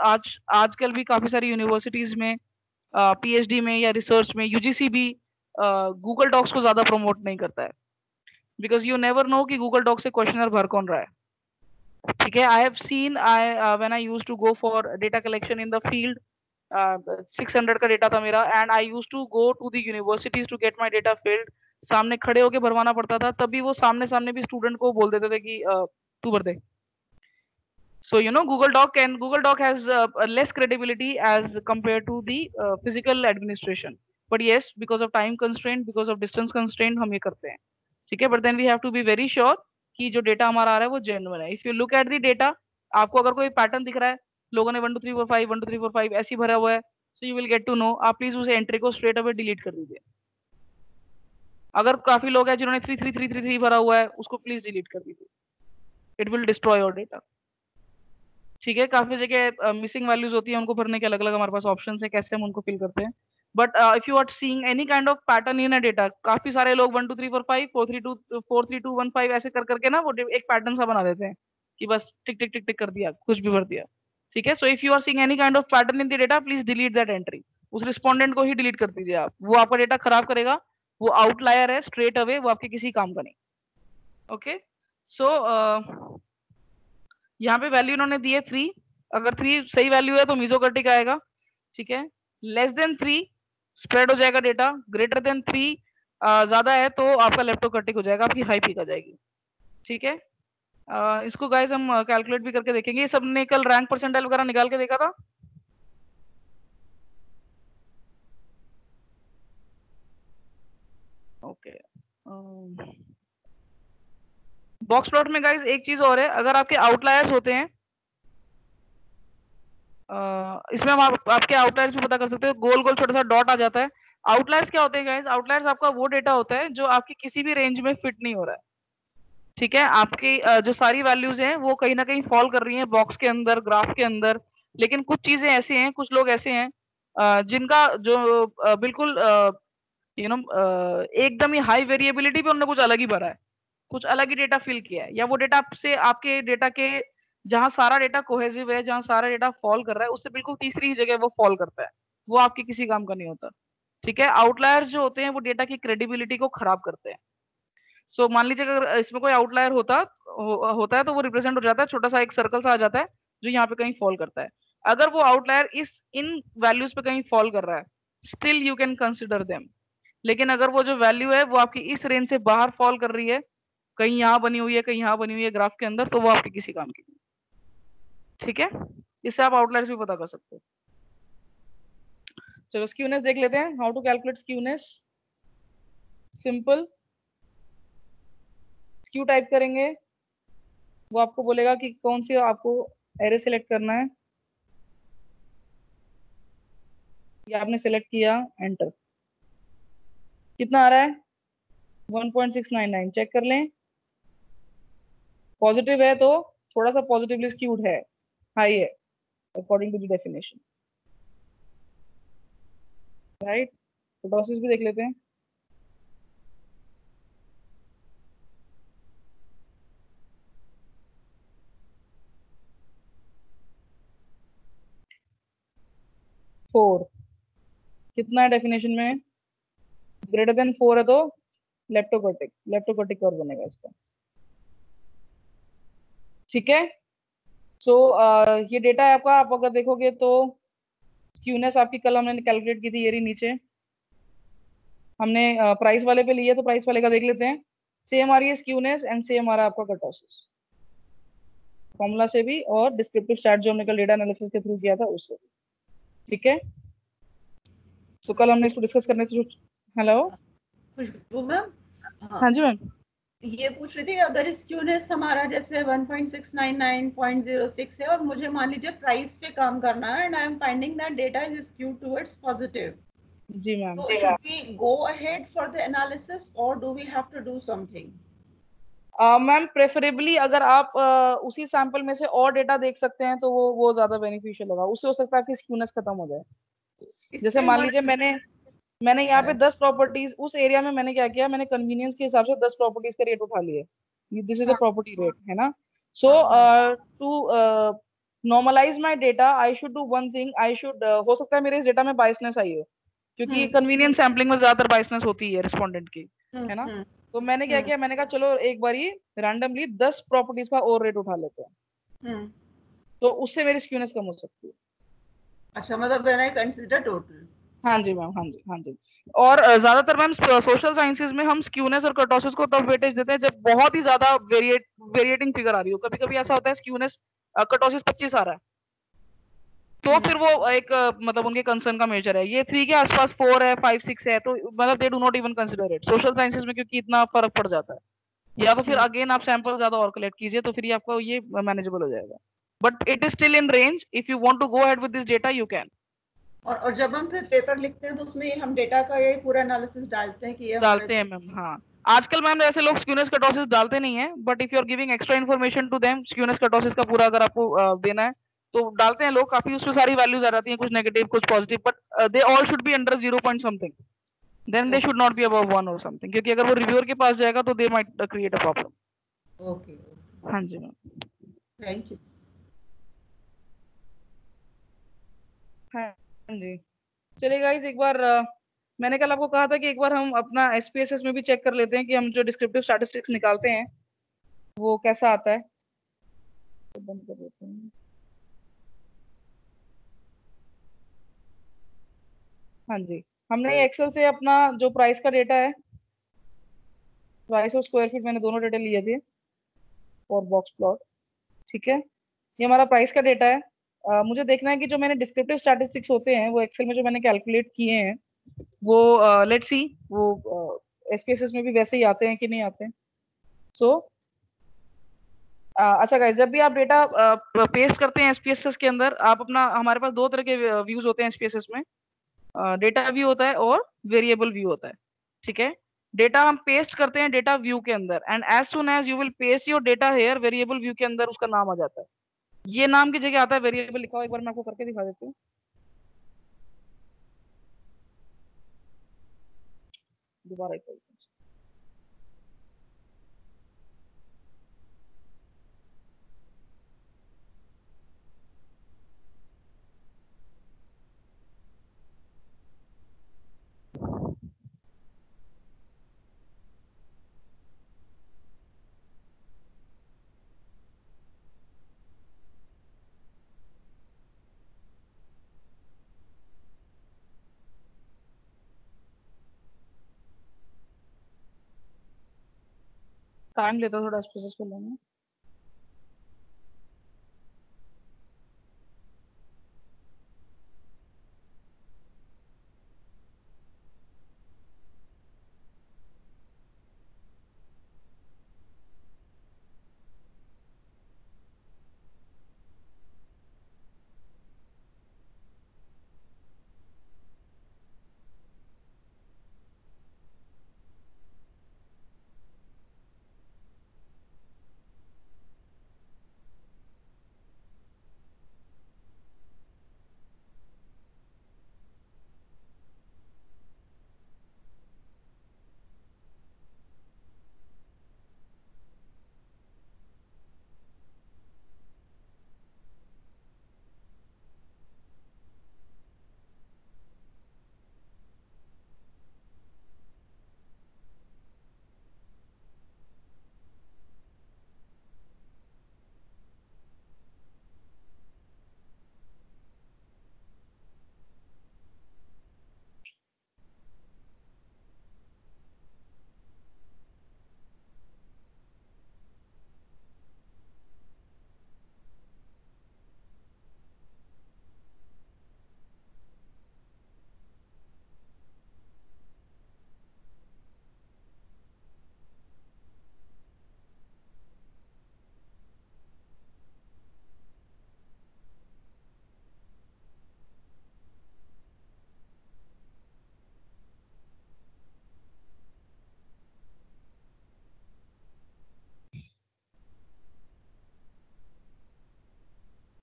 आजकल भी काफी सारी यूनिवर्सिटीज में पीएचडी में या रिसर्च में यूजीसी भी गूगल डॉक्स को ज्यादा प्रमोट नहीं करता है, बिकॉज यू नेवर नो कि गूगल डॉक से क्वेश्चनर भर कौन रहा है। ठीक है, I have seen when I used to go for data collection in the field, 600 का डेटा था मेरा and I used to go to the universities to get my data filled. सामने खड़े होके भरवाना पड़ता था, तभी वो सामने सामने भी स्टूडेंट को बोल देते थे कि तू भर दे। So you know Google Doc has less credibility as compared to the physical administration. But yes, because of time constraint, because of distance constraint, हम ये करते हैं। ठीक है, but then we have to be very sure कि जो data हमारा आ रहा है वो genuine है। If you look at the data, आपको अगर कोई पैटर्न दिख रहा है, लोगों ने 1 2 3 4 5 1 2 3 4 5 ऐसी भरा हुआ है, so you will get to know। आप प्लीज उस एंट्री को स्ट्रेट अवे डिलीट कर दीजिए। अगर काफी लोग हैं जिन्होंने 3 3 3 3 3 भरा हुआ है, उसको प्लीज डिलीट कर दीजिए, it will destroy your data. ठीक है, काफी जगह मिसिंग वैल्यूज होती है, उनको भरने के अलग अलग हमारे पास ऑप्शन है कैसे हम उनको फिल करते हैं। But if you are seeing any kind of pattern in a data, काफी सारे लोग 1 2 3 4 5 4 3 2 1 5 ऐसे कर करके ना वो एक पैटर्न सा बना देते हैं कि बस टिक टिक टिक टिक कर दिया, कुछ भी भर दिया। ठीक है, so if you are seeing any kind of pattern in the data, please delete that entry. उस रिस्पोंडेंट को ही डिलीट कर दीजिए आप, वो आपका डेटा खराब करेगा, वो आउटलायर है स्ट्रेट अवे, वो आपके किसी काम का नहीं। ओके, सो यहाँ पे वैल्यू इन्होंने दी है 3, अगर 3 सही वैल्यू है तो मीजोकर्टिक आएगा। ठीक है, लेस देन 3 स्प्रेड हो जाएगा डेटा, ग्रेटर देन 3 ज्यादा है तो आपका लेप्टोकर्टिक हो जाएगा, आपकी हाई पीक आ जाएगी। ठीक है, इसको गाइस हम कैलकुलेट भी करके देखेंगे। ये सबने कल रैंक परसेंटाइल वगैरह निकाल के देखा था। ओके, बॉक्स प्लॉट में गाइस एक चीज और है, अगर आपके आउटलायर्स होते हैं, इसमें हम आपके आउटलायर्स भी पता कर सकते हो, गोल गोल छोटा सा डॉट आ जाता है। आउटलायर्स क्या होते हैं गाइस? आउटलायर्स आपका वो डेटा होता है जो आपकी किसी भी रेंज में फिट नहीं हो रहा है। ठीक है, आपकी जो सारी वैल्यूज हैं वो कहीं ना कहीं फॉल कर रही हैं बॉक्स के अंदर, ग्राफ के अंदर, लेकिन कुछ चीजें ऐसी हैं, कुछ लोग ऐसे हैं जिनका जो बिल्कुल एकदम ही हाई वेरिएबिलिटी पे उन्होंने कुछ अलग ही भरा है, कुछ अलग ही डेटा फिल किया है, या वो डेटा आपसे आपके डेटा के जहां सारा डेटा कोहेसिव है, जहां सारा डेटा फॉल कर रहा है, उससे बिल्कुल तीसरी ही जगह वो फॉल करता है, वो आपके किसी काम का नहीं होता। ठीक है, आउटलायर्स जो होते हैं वो डेटा की क्रेडिबिलिटी को खराब करते हैं। सो मान लीजिए अगर इसमें कोई आउटलायर होता है तो वो रिप्रेजेंट हो जाता है, छोटा सा एक सर्कल सा आ जाता है जो यहाँ पे कहीं फॉल करता है। अगर वो आउटलायर इस इन वैल्यूज पे कहीं फॉल कर रहा है, still you can consider them. लेकिन अगर वो जो वैल्यू है वो आपकी इस रेंज से बाहर फॉल कर रही है, कहीं यहाँ बनी हुई है, कहीं यहाँ बनी हुई है ग्राफ के अंदर, तो वो आपके किसी काम की नहीं। ठीक है, इससे आप आउटलायर्स भी पता कर सकते हो। चलो स्क्यूनेस देख लेते हैं, how to calculate skewness. Simple, skew type करेंगे, वो आपको बोलेगा कि कौन सी आपको एरे सिलेक्ट करना है, या आपने सिलेक्ट किया, एंटर। कितना आ रहा है? 1.699। चेक कर लें, पॉजिटिव है तो थोड़ा सा पॉजिटिवली स्क्यूड है, हाई है according to the definition, right. Process भी देख लेते हैं। फोर कितना है डेफिनेशन में? ग्रेटर देन 4 है तो लेप्टोकोटिक, लेप्टोकोटिक कर्व बनेगा इसका। ठीक है, सो ये डेटा है आपका। आप अगर देखोगे तो स्क्यूनेस आपकी कल हमने कैलकुलेट की थी, ये रही नीचे। हमने प्राइस वाले पे लिया तो प्राइस वाले का देख लेते हैं। सेम आ रही है स्क्यूनेस एंड सेम आ रहा है आपका कर्टोसिस, फॉर्मूला से भी और डिस्क्रिप्टिव चार्ट जो हमने कल डेटा एनालिसिस के थ्रू किया था उससे भी। ठीक है, तो कल हमने इसको डिस्कस करने से हेलो। खुशबू मैम, हाँ हाँ जी मैम। ये पूछ रही थी अगर स्क्यूनेस हमारा जैसे 1.699.06 है और मुझे मान लीजिए प्राइस पे काम करना है and I am finding that data is skewed towards positive, जी मैम। तो should we go ahead for the analysis or do we have to do something? Ma'am preferably अगर आप उसी सैंपल में से और डेटा देख सकते हैं तो वो ज्यादा बेनिफिशियल होगा, उससे हो सकता है कि स्क्यूनेस खत्म हो जाए। जैसे इससे मान हमारा लीजिए मैंने यहाँ पे 10 प्रॉपर्टीज, उस एरिया में मैंने क्या किया, मैंने कन्वीनियंस के हिसाब से 10 प्रॉपर्टीज का रेट उठा लिए, दिस इज अ हाँ प्रॉपर्टी रेट, है ना। सो हाँ हाँ to normalise my data I should do one thing, I should हो सकता है मेरे इस डेटा में बाइसनेस आई हो, क्योंकि हम्म कन्वीनियंस सैम्पलिंग में ज्यादातर बाइसनेस होती है रिस्पोंडेंट की, हम्म है ना। हम्म तो मैंने क्या हम्म किया, मैंने कहा चलो एक बार रैंडमली 10 प्रॉपर्टीज का और रेट उठा लेते हैं, हम्म। तो उससे मेरी स्क्यूनेस कम हो सकती है। अच्छा, मतलब when I consider total। हाँ जी मैम, हाँ जी, हाँ जी। और ज्यादातर मैम सोशल साइंसेज में हम स्क्यूनेस और कर्टोसिस को तब वेटेज देते हैं जब बहुत ही ज्यादा वेरिएटिंग फिगर आ रही हो। कभी कभी ऐसा होता है स्क्यूनेस कर्टोसिस 25 आ रहा है, तो फिर वो एक मतलब उनके कंसर्न का मेजर है। ये 3 के आसपास 4 है, 5 6 है, तो मतलब they do not even consider it social sciences में, क्योंकि इतना फर्क पड़ जाता है। या तो फिर अगेन आप सैंपल ज्यादा और कलेक्ट कीजिए, तो फिर ये आपको ये मैनेजेबल हो जाएगा, but it is still in range. If you want to go ahead with this data you can. और जब हम फिर पेपर लिखते हैं तो उसमें हम डेटा का ये पूरा एनालिसिस डालते हैं कि ये हमारे डालते हैं मैम, हाँ। आजकल मैम ऐसे लोग स्क्यूनेस कर्टोसिस डालते नहीं है, but if you are giving extra information to them, skewness kurtosis का पूरा अगर आपको देना है तो डालते हैं लोग काफी, उसमें सारी वैल्यूज आ जाती हैं, कुछ नेगेटिव कुछ positive, but they all should be under 0 point something, then they should not be above 1 और समथिंग, क्योंकि अगर वो रिव्यूअर के पास जाएगा तो they might create a problem. Okay. हाँ जी मैम। Thank you. हाँ जी, चलिए गाइस एक बार मैंने कल आपको कहा था कि एक बार हम अपना एसपीएसएस में भी चेक कर लेते हैं कि हम जो डिस्क्रिप्टिव स्टैटिस्टिक्स निकालते हैं वो कैसा आता है। तो बंद कर देते हैं। हाँ जी, हमने एक्सेल से अपना जो प्राइस का डेटा है, प्राइस और स्क्वायर फीट, मैंने दोनों डेटा लिए थे और बॉक्स प्लॉट। ठीक है, ये हमारा प्राइस का डेटा है। मुझे देखना है कि जो मैंने डिस्क्रिप्टिव स्टैटिस्टिक्स होते हैं वो एक्सेल में जो मैंने कैलकुलेट किए हैं वो लेट्स सी वो एसपीएसएस में भी वैसे ही आते हैं कि नहीं आते हैं। सो अच्छा गाइस, जब भी आप डेटा पेस्ट करते हैं एसपीएसएस के अंदर, आप अपना, हमारे पास दो तरह के व्यूज होते हैं एसपीएसएस में, डेटा व्यू होता है और वेरिएबल व्यू होता है। ठीक है, डेटा हम पेस्ट करते हैं डेटा व्यू के अंदर, and as soon as you will paste your data here, variable view के अंदर उसका नाम आ जाता है। ये नाम की जगह आता है वेरिएबल लिखा हुआ, एक बार मैं आपको करके दिखा देती हूँ। दोबारा एक करते हैं। टाइम लेता है थोड़ा इस प्रोसेस को लेने में।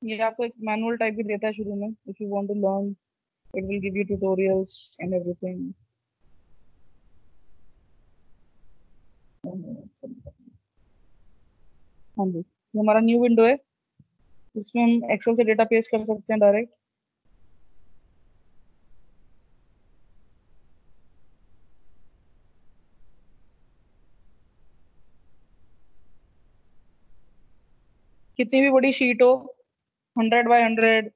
ये आपको एक मैनुअल टाइप भी देता है शुरू में, if you want to learn it will give you tutorials and everything. हाँ जी, ये हमारा न्यू विंडो है, इसमें हम एक्सेल से डेटा पेस्ट कर सकते हैं डायरेक्ट। कितनी भी बड़ी शीट हो, 100 बाय 100,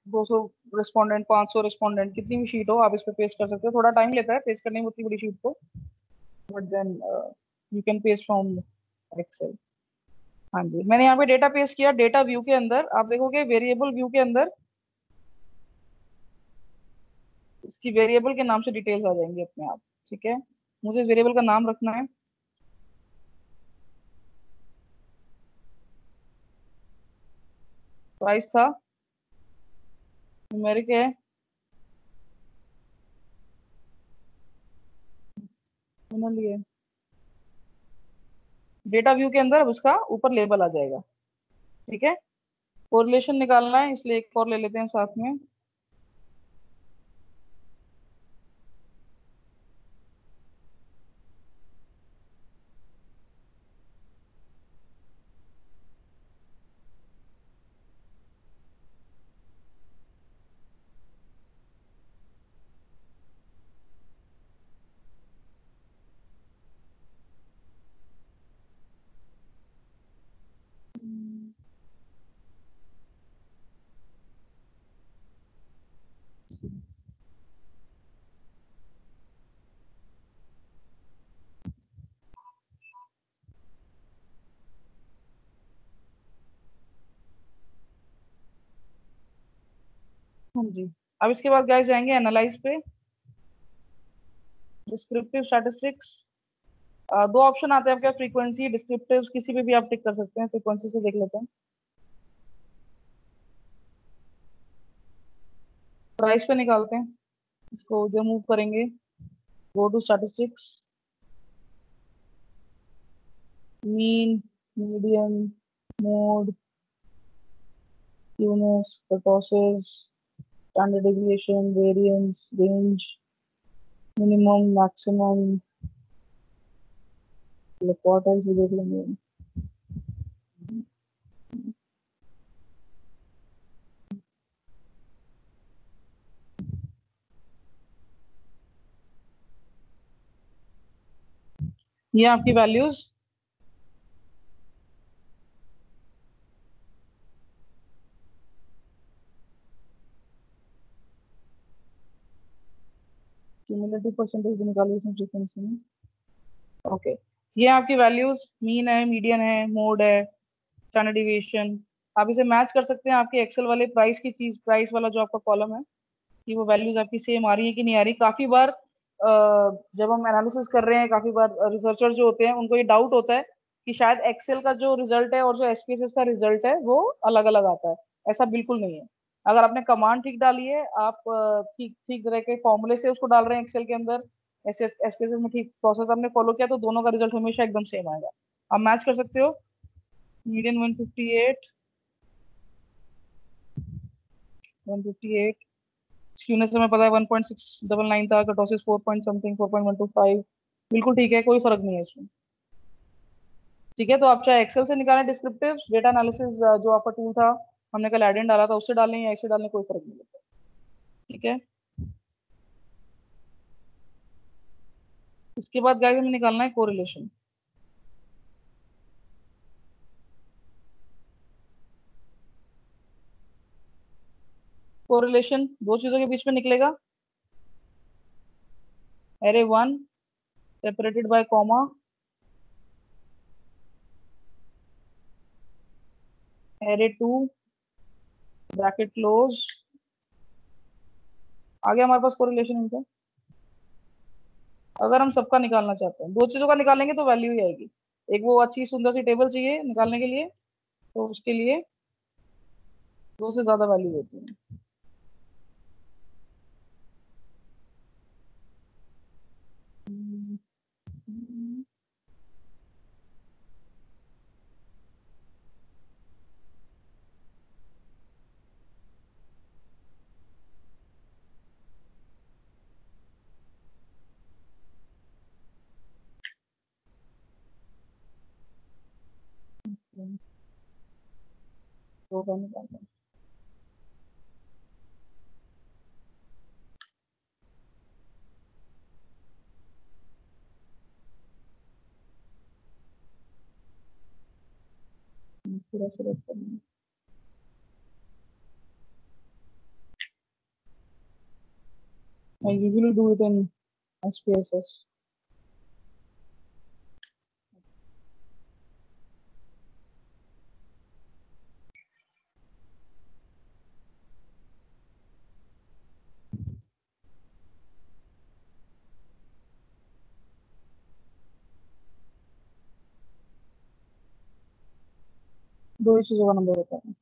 200 रिस्पोंडेंट, 500 रिस्पोंडेंट, कितनी भी शीट हो आप इस पे पेस्ट कर सकते हो। थोड़ा टाइम लेता है पेस्ट करने में उतनी बड़ी शीट को, but then you can paste from Excel. हाँ जी, मैंने यहाँ पे डेटा पेस्ट किया। डेटा व्यू के अंदर आप देखोगे, वेरिएबल व्यू के अंदर इसकी वेरिएबल के नाम से डिटेल्स आ जाएंगी अपने आप। ठीक है, मुझे इस वेरिएबल का नाम रखना है। प्राइस था, न्यूमेरिक है, नॉमिनल है। डेटा व्यू के अंदर अब उसका ऊपर लेबल आ जाएगा। ठीक है, कोरिलेशन निकालना है, इसलिए एक और ले लेते हैं साथ में। हाँ जी, अब इसके बाद गाइस जाएंगे एनालाइज पे, डिस्क्रिप्टिव स्टैटिस्टिक्स। दो ऑप्शन आते हैं आपके, फ्रीक्वेंसी, डिस्क्रिप्टिव, किसी पे भी आप टिक कर सकते हैं। फ्रीक्वेंसी से देख लेते हैं। प्राइस पे निकालते हैं, इसको जो मूव करेंगे, go to statistics, mean, median, mode, skewness, kurtosis, standard deviation, variance, range, minimum maximum quarters भी देख लेंगे। ये आपकी वैल्यूज क्यूमुलेटिव परसेंटेज भी निकाली इसमें फ्रीक्वेंसी में। ओके, ये आपकी वैल्यूज मीन है, मीडियन है, मोड है, स्टैंडर्ड डिविएशन। आप इसे मैच कर सकते हैं आपके एक्सेल वाले प्राइस की चीज, प्राइस वाला जो आपका कॉलम है, कि वो वैल्यूज आपकी सेम आ रही है कि नहीं आ रही। काफी बार जब हम एनालिसिस कर रहे हैं, काफी बार रिसर्चर जो होते हैं उनको ये डाउट होता है कि शायद एक्सेल का जो रिजल्ट है और जो एसपीएसएस का रिजल्ट है वो अलग अलग आता है। ऐसा बिल्कुल नहीं है। अगर आपने कमांड ठीक डाली है, आप ठीक ठीक तरह के फॉर्मूले से उसको डाल रहे हैं एक्सेल के अंदर, ऐसे एसपीएसएस में ठीक प्रोसेस आपने फॉलो किया, तो दोनों का रिजल्ट हमेशा एकदम सेम आएगा। आप मैच कर सकते हो। मीडियन 158, 158, स्क्यूनेस हमें पता है 1.699 था, कर्टोसिस 4 पॉइंट समथिंग, 4.125। बिल्कुल ठीक है, कोई फर्क नहीं है इसमें। ठीक है, तो आप चाहे एक्सेल से निकालें डिस्क्रिप्टिव डेटा एनालिसिस, जो आपका टूल था, हमने कल एडेंट डाला था, उससे डालें या ऐसे डालें, कोई फर्क नहीं पड़ता। ठीक है, इसके बाद गाइस हमें निकालना है कोरिलेशन। कोरिलेशन दो चीजों के बीच में निकलेगा। Array 1 separated by comma, array 2 bracket close. आगे हमारे पास कोरिलेशन इनका। अगर हम सबका निकालना चाहते हैं, दो चीजों का निकालेंगे तो वैल्यू ही आएगी। एक वो अच्छी सुंदर सी टेबल चाहिए निकालने के लिए, तो उसके लिए दो से ज्यादा वैल्यू होती है। दो का निकालना है। पूरा सिलेक्ट करना है। I usually do it in SPSS. दो ही चीजों का नंबर होता है।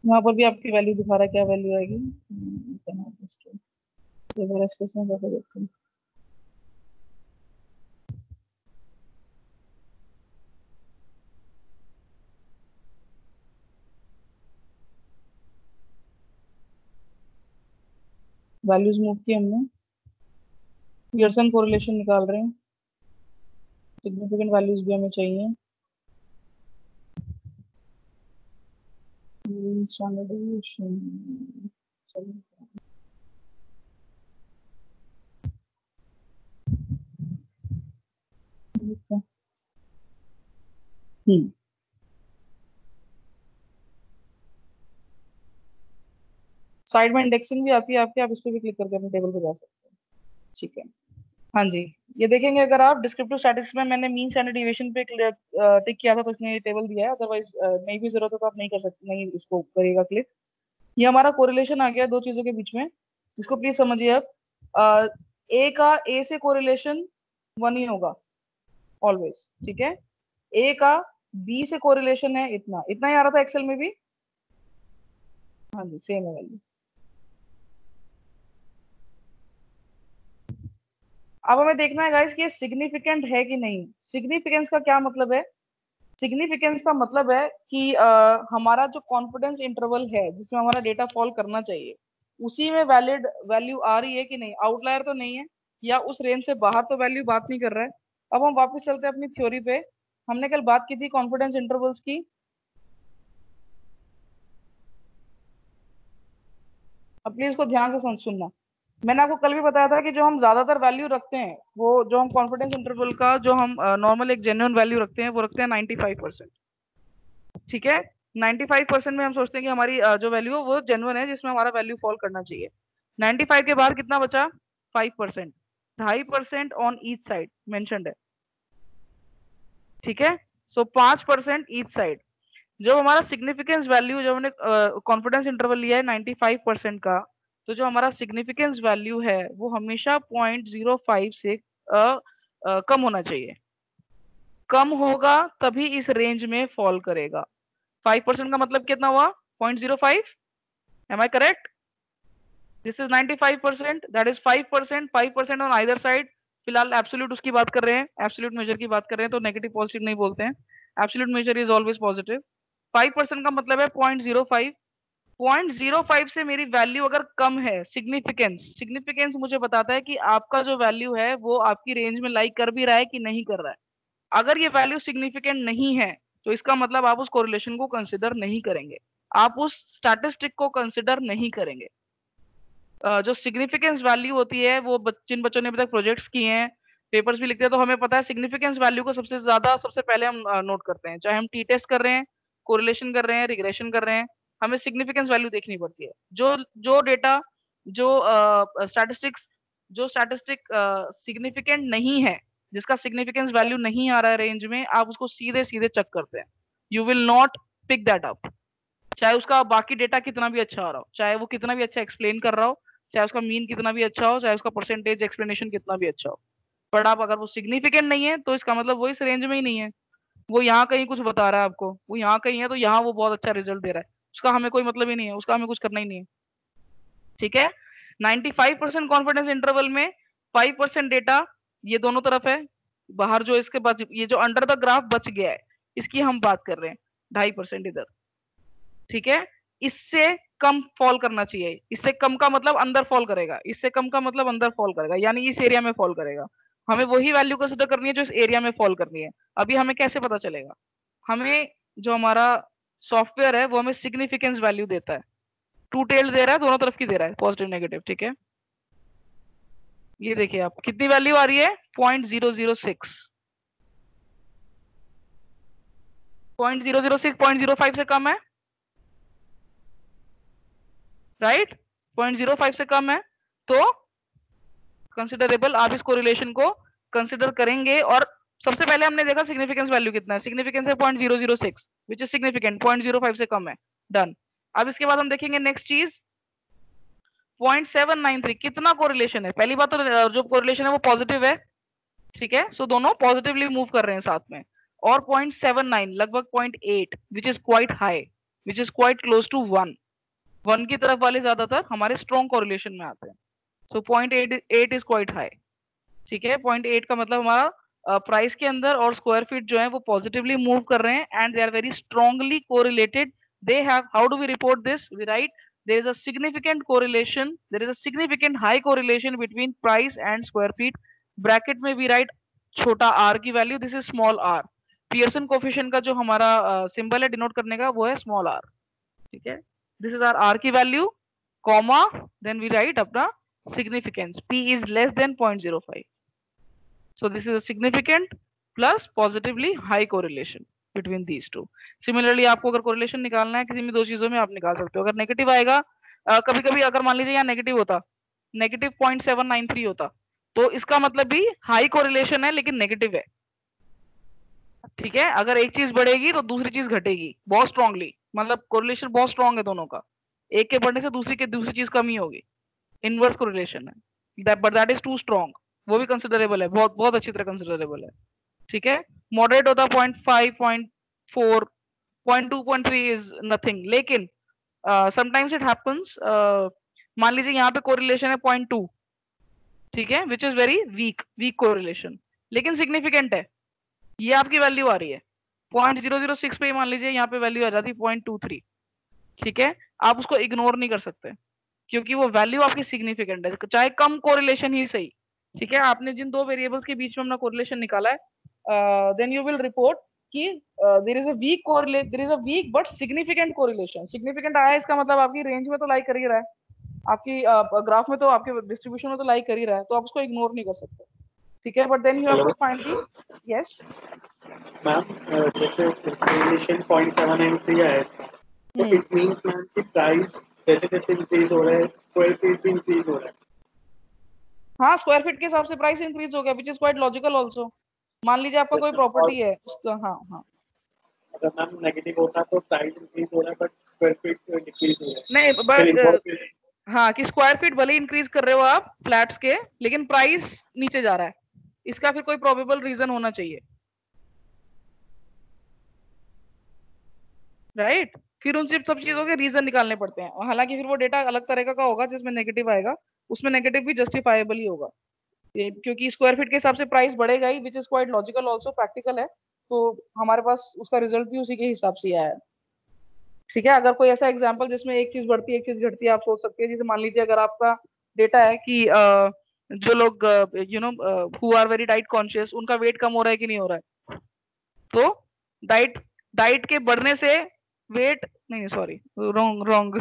यहाँ पर भी आपकी वैल्यू दिखा रहा है, क्या वैल्यू आएगी। स्पेस में जाकर देखते हैं। वैल्यूज मूव की हमने, पियर्सन कोरिलेशन निकाल रहे हैं। सिग्निफिकेंट वैल्यूज भी हमें चाहिए। स्टैंडर्ड डिविएशन, हम्म साइड में इंडेक्सिंग भी आती है आपके, आप इस पे भी क्लिक करके अपने टेबल पे जा सकते हैं। ठीक है, हाँ जी। ये देखेंगे, अगर आप डिस्क्रिप्टिव स्टैटिस्टिक्स में मैंने मीन स्टैंडर्ड डिविएशन पे टिक किया था, तो इसने ये टेबल दिया है। अदरवाइज नहीं भी जरूरत है तो आप नहीं कर सकते, नहीं इसको करिएगा क्लिक। ये हमारा कोरिलेशन आ गया दो चीजों के बीच में। इसको प्लीज समझिए आप। ए का ए से कोरिलेशन 1 ही होगा ऑलवेज। ठीक है, ए का बी से कोरिलेशन है इतना, इतना ही आ रहा था एक्सेल में भी। हाँ जी, सेम है वैल्यू। अब हमें देखना है गाइस कि ये सिग्निफिकेंट है कि नहीं। सिग्निफिकेंस का क्या मतलब है सिग्निफिकेंस का मतलब है कि हमारा जो कॉन्फिडेंस इंटरवल है जिसमें हमारा डेटा फॉल करना चाहिए उसी में वैलिड वैल्यू आ रही है कि नहीं, आउटलायर तो नहीं है, या उस रेंज से बाहर तो वैल्यू बात नहीं कर रहा है। अब हम वापस चलते हैं अपनी थ्योरी पे। हमने कल बात की थी कॉन्फिडेंस इंटरवल्स की। अब प्लीज इसको ध्यान से सुनना। मैंने आपको कल भी बताया था कि जो हम ज्यादातर वैल्यू रखते हैं, वो जो हम कॉन्फिडेंस इंटरवल का जो हम नॉर्मल एक जेन्युइन वैल्यू रखते हैं वो रखते हैं 95%। ठीक है, 95% में हम सोचते हैं कि हमारी जो वैल्यू है वो जेन्युइन है, जिसमें हमारा वैल्यू फॉल करना चाहिए। 95 के बाद कितना बचा? 5%। 2.5% ऑन ईच साइड मेंशन्ड है। ठीक है, सो 5% ईच साइड। जब हमारा सिग्निफिकेंस वैल्यू, जब हमने कॉन्फिडेंस इंटरवल लिया है 95% का, तो जो हमारा सिग्निफिकेंस वैल्यू है वो हमेशा 0.05 से कम होना चाहिए। कम होगा तभी इस रेंज में फॉल करेगा। 5% का मतलब कितना हुआ? 0.05। Am I correct? This is 95%, that is 5%। 5% on either side. फिलहाल एब्सोल्यूट उसकी बात कर रहे हैं, एब्सोल्यूट मेजर की बात कर रहे हैं, तो नेगेटिव पॉजिटिव नहीं बोलते हैं, absolute major is always positive. 5% का मतलब है 0.05। 0.05 से मेरी वैल्यू अगर कम है, सिग्निफिकेंस, सिग्निफिकेंस मुझे बताता है कि आपका जो वैल्यू है वो आपकी रेंज में लाई कर भी रहा है कि नहीं कर रहा है। अगर ये वैल्यू सिग्निफिकेंट नहीं है तो इसका मतलब आप उस कोरिलेशन को कंसिडर नहीं करेंगे, आप उस स्टैटिस्टिक को कंसिडर नहीं करेंगे। जो सिग्निफिकेंस वैल्यू होती है वो जिन बच्चों ने अभी तक प्रोजेक्ट्स किए हैं, पेपर्स भी लिखते हैं, तो हमें पता है सिग्निफिकेंस वैल्यू को सबसे ज्यादा सबसे पहले हम नोट करते हैं। चाहे हम टी टेस्ट कर रहे हैं, कोरिलेशन कर रहे हैं, रिग्रेशन कर रहे हैं, हमें सिग्निफिकेंस वैल्यू देखनी पड़ती है। जो जो डेटा, जो स्टैटिस्टिक्स, जो स्टैटिस्टिक सिग्निफिकेंट नहीं है, जिसका सिग्निफिकेंस वैल्यू नहीं आ रहा है रेंज में, आप उसको सीधे सीधे चेक करते हैं। You will not pick that up, चाहे उसका बाकी डेटा कितना भी अच्छा आ रहा हो, चाहे वो कितना भी अच्छा एक्सप्लेन कर रहा हो, चाहे उसका मीन कितना भी अच्छा हो, चाहे उसका परसेंटेज एक्सप्लेनेशन कितना भी अच्छा हो, बट आप अगर वो सिग्निफिकेंट नहीं है तो इसका मतलब वो इस रेंज में ही नहीं है। वो यहाँ कहीं कुछ बता रहा है आपको, वो यहाँ कहीं है तो यहाँ वो बहुत अच्छा रिजल्ट दे रहा है, उसका हमें कोई मतलब ही नहीं है, उसका हमें कुछ करना ही नहीं है। ठीक है, 95% कॉन्फिडेंस इंटरवल में 5% डेटा ये दोनों तरफ है, बाहर जो इसके बच, ये जो अंडर द ग्राफ बच गया है, इसकी हम बात कर रहे हैं। 2.5% इधर। ठीक है, इससे कम फॉल करना चाहिए। इससे कम का मतलब अंदर फॉल करेगा, इससे कम का मतलब अंदर फॉल करेगा, यानी इस एरिया में फॉल करेगा। हमें वही वैल्यू कंसिडर करनी है जो इस एरिया में फॉल करनी है। अभी हमें कैसे पता चलेगा? हमें जो हमारा सॉफ्टवेयर है वो हमें सिग्निफिकेंस वैल्यू देता है, टू टेल दे रहा है, दोनों तरफ की दे रहा है, पॉजिटिव नेगेटिव। ठीक है, ये देखिए आप कितनी वैल्यू आ रही है? 0.006। 0.006 0.05 से कम है, राइट? 0.05 से कम है तो कंसिडरेबल, आप इस कोरिलेशन को कंसिडर करेंगे। और सबसे पहले हमने देखा सिग्निफिकेंस वैल्यू कितना है, सिग्निफिकेंस है 0.006 विच इज सिग्निफिकेंट, 0.05 से कम है, डन। अब इसके बाद हम देखेंगे नेक्स्ट चीज 0.793, कितना कोरिलेशन है। पहली बात तो जो कोरिलेशन है वो पॉजिटिव है, ठीक है, सो दोनों पॉजिटिवली मूव कर रहे हैं साथ में। और 0.79 लगभग 0.8 which is quite high, which is quite close to 1 की तरफ वाले ज्यादातर हमारे स्ट्रॉन्ग कोरिलेशन में आते हैं। सो 0.8 इज क्वाइट हाई। ठीक है, 0.8 का मतलब हमारा प्राइस के अंदर और स्क्वायर फीट जो है वो पॉजिटिवली मूव कर रहे हैं and they are very strongly correlated. They have, how do we report this? We write there is a significant correlation, there is a significant high correlation between price and square feet। Bracket में we write छोटा r की value, this is small r। Pearson coefficient का जो हमारा symbol है denote करने का वो है स्मॉल r। ठीक है, दिस इज आर r की value, comma, then we write अपना significance, p is less than 0.05। So this is a significant plus positively high correlation between these two। Similarly आपको अगर correlation निकालना है किसी भी दो चीजों में, आप निकाल सकते हो। अगर नेगेटिव आएगा, कभी कभी अगर मान लीजिए यहाँ नेगेटिव होता, नेगेटिव 0.793 होता, तो इसका मतलब भी हाई कोरिलेशन है लेकिन नेगेटिव है। ठीक है, अगर एक चीज बढ़ेगी तो दूसरी चीज घटेगी बहुत स्ट्रांगली, मतलब कोरिलेशन बहुत स्ट्रांग है दोनों का, एक के बढ़ने से दूसरी चीज कम ही होगी, इनवर्स कोरिलेशन है, but that is too strong, वो भी कंसिडरेबल है, बहुत बहुत अच्छी तरह कंसिडरेबल है। ठीक है, मॉडरेट होता 0.5 0.4 0.2 0.3 इज नथिंग, लेकिन समटाइम्स इट हैपेंस, मान लीजिए यहाँ पे कोरिलेशन है 0.2, ठीक है, which is very weak correlation, लेकिन सिग्निफिकेंट है, ये आपकी वैल्यू आ रही है, 0.006 पे मान लीजिए यहाँ पे वैल्यू आ जाती 0.23, ठीक है, आप उसको इग्नोर नहीं कर सकते क्योंकि वो वैल्यू आपकी सिग्निफिकेंट है, चाहे कम कोरिलेशन ही सही, ठीक है। आपने जिन दो वेरिएबल्स के बीच में अपना कोरिलेशन निकाला है, देन यू विल रिपोर्ट कि there is a weak correlate, there is a weak but significant correlation. Significant आया इसका मतलब आपकी रेंज में तो लाई कर ही रहा है, आपकी ग्राफ में तो, आपके डिस्ट्रीब्यूशन में तो लाई कर ही रहा है, तो आप उसको इग्नोर नहीं कर सकते, ठीक है। But then you have to find the, yes ma'am जैसे कोरिलेशन 0.793 आया तो इट मींस मैम कि प्राइस जैसे जैसे इंक्रीज हो रहा है स्क्वायर फीट भी इंक्रीज हो रहा है। हाँ, स्क्वायर फीट के हिसाब से प्राइस इंक्रीज हो गया, विच इज क्वाइट लॉजिकल आल्सो। मान लीजिए आपका कोई प्रॉपर्टी है उसका, हाँ हाँ, अगर मैम नेगेटिव होता तो प्राइस इंक्रीज हो रहा है बट स्क्वायर फीट डिक्रीज हो रहा है। नहीं फिर बट इम्पोर्टेंट हाँ, कि स्क्वायर फीट भले इंक्रीज कर रहे हो आप फ्लैट्स के, लेकिन प्राइस नीचे जा रहा है, इसका फिर कोई प्रोबेबल रीजन होना चाहिए, राइट। फिर उन सब चीजों के रीजन निकालने पड़ते हैं, हालांकि फिर वो डेटा अलग तरह का होगा जिसमें नेगेटिव आएगा, उसमें नेगेटिव भी जस्टिफाइबल ही होगा, क्योंकि स्क्वायर फीट के हिसाब से प्राइस बढ़ेगा ही, which is quite logical also, practical है, तो हमारे पास उसका रिजल्ट भी उसी के हिसाब से ही आया है, ठीक है। अगर कोई ऐसा एग्जांपल जिसमें एक चीज बढ़ती है एक चीज घटती है, आप सोच सकते हैं, जैसे मान लीजिए अगर आपका डेटा है कि जो लोग you know who are very diet conscious, उनका वेट कम हो रहा है कि नहीं हो रहा है, तो डाइट डाइट के बढ़ने से वेट, नहीं सॉरी, रॉन्ग रॉन्ग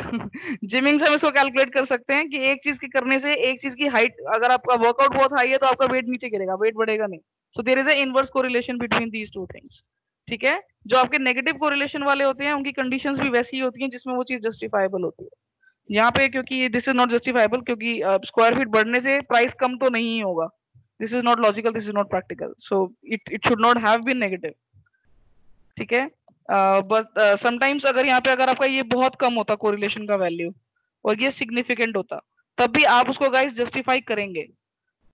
जिमिंग से हम इसको कैलकुलेट कर सकते हैं कि एक चीज के करने से एक चीज की हाइट, अगर आपका वर्कआउट बहुत हाई है तो आपका वेट नीचे गिरेगा, वेट बढ़ेगा नहीं, so there is a inverse correlation between these two things, ठीक है। जो आपके नेगेटिव कोरिलेशन वाले होते हैं उनकी कंडीशंस भी वैसी ही होती हैं जिसमें वो चीज जस्टिफाइबल होती है। यहाँ पे क्योंकि दिस इज नॉट जस्टिफाइबल, क्योंकि स्क्वायर फीट बढ़ने से प्राइस कम तो नहीं ही होगा, this is not logical, this is not practical, so it should not have been negative, ठीक है। बट समटाइम्स अगर यहाँ पे अगर आपका ये बहुत कम होता कोरिलेशन का वैल्यू और ये सिग्निफिकेंट होता, तब भी आप उसको गाइस जस्टिफाई करेंगे,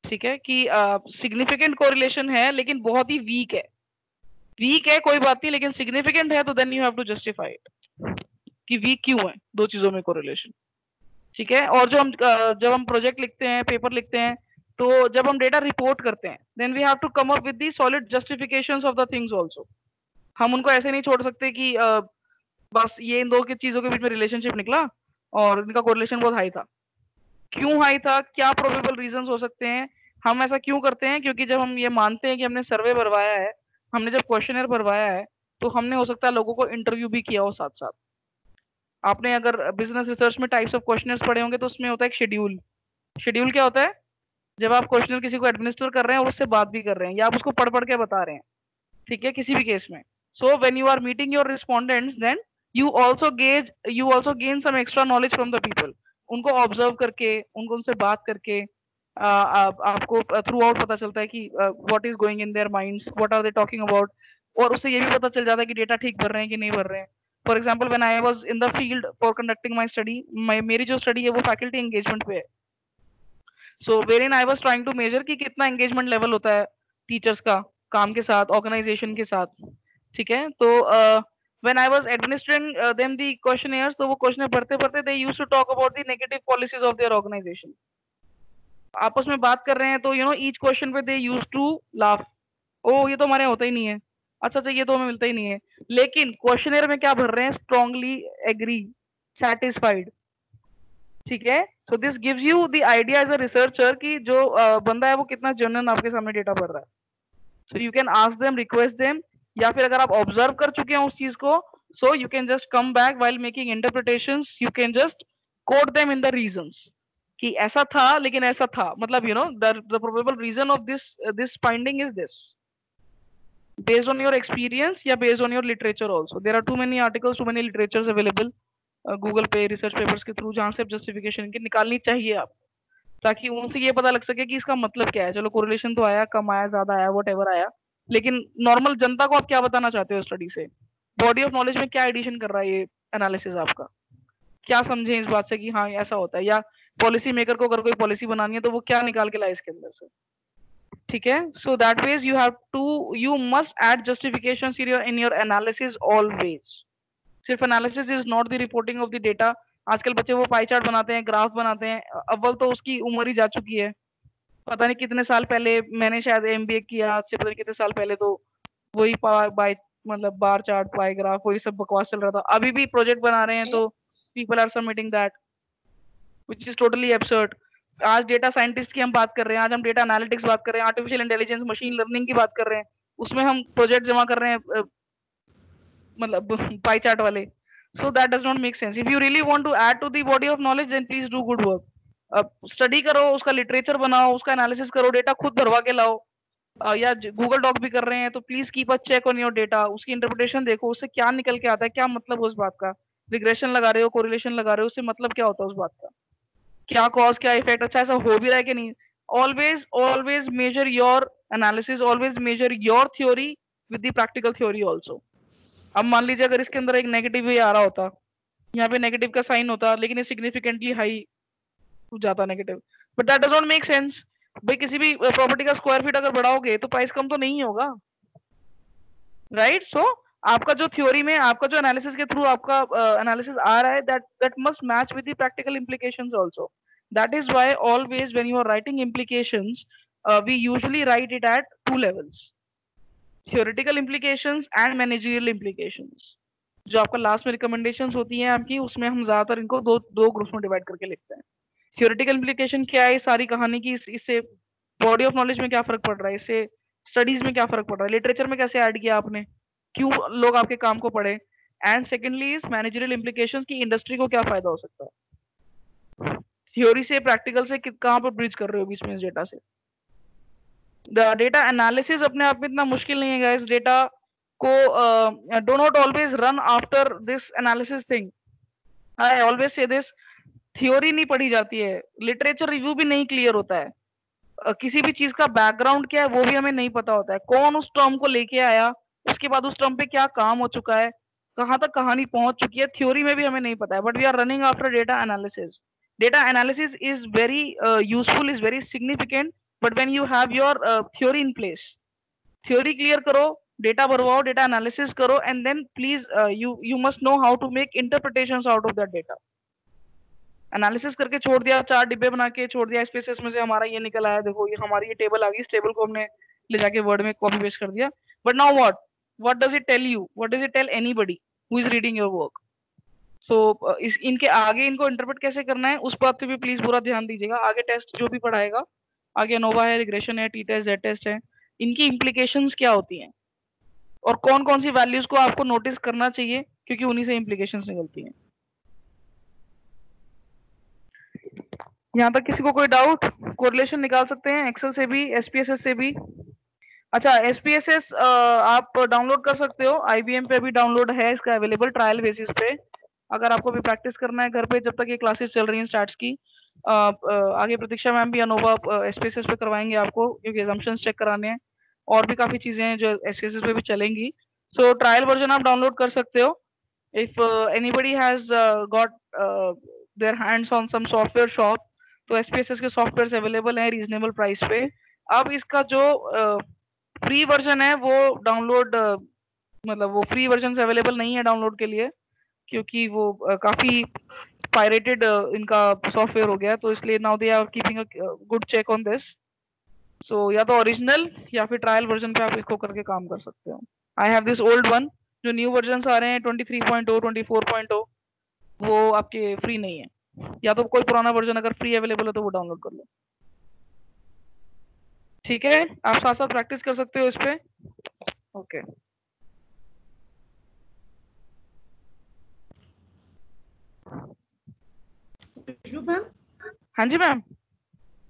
ठीक है, कि सिग्निफिकेंट कोरिलेशन है लेकिन बहुत ही वीक है, वीक है कोई बात नहीं, लेकिन सिग्निफिकेंट है तो then you have to justify it कि वीक क्यों है दो चीजों में कोरिलेशन, ठीक है। और जब हम प्रोजेक्ट लिखते हैं, पेपर लिखते हैं, तो जब हम डेटा रिपोर्ट करते हैं, then we have to come up with the solid justifications of the things also. हम उनको ऐसे नहीं छोड़ सकते कि बस ये इन दो की चीजों के बीच में रिलेशनशिप निकला और इनका कोरिलेशन बहुत हाई था, क्यों हाई था, क्या प्रोबेबल रीजंस हो सकते हैं, हम ऐसा क्यों करते हैं, क्योंकि जब हम ये मानते हैं कि हमने सर्वे भरवाया है, हमने जब क्वेश्चनर भरवाया है, तो हमने हो सकता है लोगों को इंटरव्यू भी किया हो साथ साथ। आपने अगर बिजनेस रिसर्च में टाइप्स ऑफ क्वेश्चनर्स पढ़े होंगे तो उसमें होता है एक शेड्यूल। शेड्यूल क्या होता है, जब आप क्वेश्चनर किसी को एडमिनिस्टर कर रहे हैं और उससे बात भी कर रहे हैं या आप उसको पढ़ पढ़ के बता रहे हैं, ठीक है, किसी भी केस में। So when you are meeting your respondents, then you also gain some extra knowledge from the people, उनको ऑब्जर्व करके, उनको उनसे बात करके आपको थ्रू आउट पता चलता है कि what is going in their minds, what are they talking about, और उससे ये भी पता चल जाता है कि डेटा ठीक भर रहे हैं कि नहीं भर रहे हैं। For example when I was in the field for conducting my study, मेरी जो स्टडी है वो फैकल्टी एंगेजमेंट पे है, so wherein I was trying to measure कि कितना एंगेजमेंट लेवल होता है टीचर्स का काम के साथ, ऑर्गेनाइजेशन के साथ, ठीक है। तो when I was administering them the questionnaires, तो वो क्वेश्चन पढ़ते पढ़ते they used to talk about the negative policies of their organisation, आपस में बात कर रहे हैं, तो यू नो ईच क्वेश्चन पे दे यूज्ड टू लाफ, ओ ये तो हमारे यहाँ होता ही नहीं है, अच्छा अच्छा ये तो हमें मिलता ही नहीं है, लेकिन क्वेश्चनियर में क्या भर रहे हैं, स्ट्रांगली एग्री, सेटिस्फाइड, ठीक है। So this gives you the idea as a researcher कि जो बंदा है वो कितना जेन्युइन आपके सामने डेटा भर रहा है, so you can ask them, request them, या फिर अगर आप ऑब्जर्व कर चुके हैं उस चीज को, so you can just come back while making interpretations, you can just quote them in the reasons कि ऐसा था लेकिन ऐसा था, मतलब you know the probable reason of this finding is this, based on your experience या based on your literature also, there are too many articles, too many literatures available Google पे, research papers के through, जहां से justification की निकालनी चाहिए आप, ताकि उनसे ये पता लग सके कि इसका मतलब क्या है। चलो कोरिलेशन तो आया, कम आया, ज्यादा आया, वट आया, लेकिन नॉर्मल जनता को आप क्या बताना चाहते हो स्टडी से, बॉडी ऑफ नॉलेज में क्या एडिशन कर रहा है ये एनालिसिस आपका, क्या समझे इस बात से कि हाँ ऐसा होता है, या पॉलिसी मेकर को अगर कोई पॉलिसी बनानी है तो वो क्या निकाल के लाए इसके अंदर से, ठीक है। So that ways you have to, you must add justifications in your analysis always. सिर्फ analysis is not the reporting of the data. आजकल बच्चे वो पाई चार्ट बनाते हैं, ग्राफ बनाते हैं, अव्वल तो उसकी उम्र ही जा चुकी है, पता नहीं कितने साल पहले मैंने शायद एमबीए किया, आज से पता नहीं कितने साल पहले, तो वही बाय मतलब बार चार्ट, पाई ग्राफ, वही सब बकवास चल रहा था। अभी भी प्रोजेक्ट बना रहे हैं तो people are submitting that, which is totally absurd. आज डेटा साइंटिस्ट की हम बात कर रहे हैं, आज हम डेटा एनालिटिक्स बात कर रहे हैं, आर्टिफिशियल इंटेलिजेंस, मशीन लर्निंग की बात कर रहे हैं, उसमें हम प्रोजेक्ट जमा कर रहे हैं मतलब पाई चार्ट वाले। So that does not make sense. If you really want to add to the body of knowledge then please do good work. अब स्टडी करो, उसका लिटरेचर बनाओ, उसका एनालिसिस करो, डेटा खुद भरवा के लाओ। या गूगल डॉक भी कर रहे हैं तो please keep a check on your data, उसकी इंटरप्रिटेशन देखो, उससे क्या निकल के आता है, क्या मतलब उस बात का। रिग्रेशन लगा रहे हो, कोरिलेशन लगा रहे हो, उससे मतलब क्या होता है उस बात का, क्या कॉज क्या इफेक्ट, अच्छा ऐसा हो भी रहा है कि नहीं। Always always major your analysis, always major your theory with the practical theory also. अब मान लीजिए अगर इसके अंदर एक नेगेटिव भी आ रहा होता, यहाँ पे नेगेटिव का साइन होता, लेकिन ये सिग्निफिकेंटली हाई जाता negative, but that does not make sense. भाई किसी भी प्रॉपर्टी का स्क्वायर फीट अगर बढ़ाओगे तो प्राइस कम तो नहीं होगा, राइट। सो आपका जो थ्योरी में, आपका जो एनालिसिस के थ्रू आपका एनालिसिस आ रहा है, that must match with the practical implications also. That is why always when you are writing implications, we usually write it at two levels: theoretical implications and managerial implications. जो आपका last में recommendations होती हैं आपकी, उसमें हम ज्यादातर इनको दो ग्रुप्स में डिवाइड करके लिखते हैं। थियोरेटिकल इम्प्लीकेशन क्या है इस सारी कहानी की, इससे बॉडी ऑफ नॉलेज में क्या फर्क पड़ रहा है, इससे स्टडीज में क्या फर्क पड़ रहा है, लिटरेचर में कैसे ऐड किया आपने, क्यों लोग आपके काम को पढ़े। And secondly is managerial implications की इंडस्ट्री को क्या फायदा हो सकता है। थ्योरी से प्रैक्टिकल से कहाँ पर ब्रिज कर रहे हो बीच में इस डेटा से। डेटा एनालिसिस अपने आप में इतना मुश्किल नहीं है गाइस। डेटा को do not always run after this analysis thing. I always say this, theory नहीं पढ़ी जाती है, लिटरेचर रिव्यू भी नहीं क्लियर होता है, किसी भी चीज का बैकग्राउंड क्या है वो भी हमें नहीं पता होता है, कौन उस टर्म को लेके आया, उसके बाद उस टर्म पे क्या काम हो चुका है, कहाँ तक कहानी पहुंच चुकी है, थ्योरी में भी हमें नहीं पता है। But we are running after data analysis. Data analysis is very useful, is very significant, but when you have your theory in place, theory clear करो, डेटा भरवाओ, डेटा एनालिसिस करो, and then please you must know how to make interpretations out of that data. Analysis करके छोड़ दिया, 4 डिब्बे बना के छोड़ दिया, स्पेसेस में से हमारा ये निकल आया, देखो ये हमारी ये टेबल आ गई, इस टेबल को हमने ले जाके वर्ड में कॉपी पेस्ट कर दिया। But now what does it tell you, what does it tell anybody who is reading your work. So इस इनके आगे इनको इंटरप्रेट कैसे करना है उस बात पे भी प्लीज पूरा ध्यान दीजिएगा। आगे टेस्ट जो भी पढ़ाएगा, आगे अनोवा है, रिग्रेशन है, टी टेस्ट, जेड टेस्ट है, इनकी इम्प्लीकेशंस क्या होती हैं और कौन कौन सी वैल्यूज को आपको नोटिस करना चाहिए, क्योंकि उन्हीं से इम्प्लीकेशंस निकलती हैं। यहाँ तक किसी को कोई डाउट? कोरिलेशन निकाल सकते हैं एक्सेल से भी, एसपीएसएस से भी। अच्छा, एसपीएसएस आप डाउनलोड कर सकते हो, आईबीएम पे भी डाउनलोड है इसका अवेलेबल ट्रायल बेसिस पे। अगर आपको भी प्रैक्टिस करना है घर पे जब तक ये क्लासेस चल रही हैं स्टार्ट्स की, आगे प्रतीक्षा मैम भी अनोवा एसपीएसएस पे करवाएंगे आपको, क्योंकि एजम्पशंस चेक कराने हैं, और भी काफी चीजें हैं जो एसपीएसएस पे भी चलेंगी। सो ट्रायल वर्जन आप डाउनलोड कर सकते हो। If anybody has got their hands on some software shop, तो एसपीएसएस के सॉफ्टवेयर अवेलेबल हैं रीजनेबल प्राइस पे। अब इसका जो फ्री वर्जन है वो डाउनलोड, मतलब वो फ्री वर्जन अवेलेबल नहीं है डाउनलोड के लिए, क्योंकि वो काफी पायरेटेड इनका सॉफ्टवेयर हो गया, तो इसलिए now they are keeping a good check on this. So या तो ओरिजिनल या फिर ट्रायल वर्जन पे आप इसको करके काम कर सकते हो। I have this old one. जो न्यू वर्जन आ रहे हैं 23.0, 24.0, वो आपके फ्री नहीं है। या तो कोई पुराना वर्जन अगर फ्री अवेलेबल है तो वो डाउनलोड कर लो, ठीक है। आप साथ साथ प्रैक्टिस कर सकते हो इस पे। ओके खुशबू मैम, हाँ जी मैम।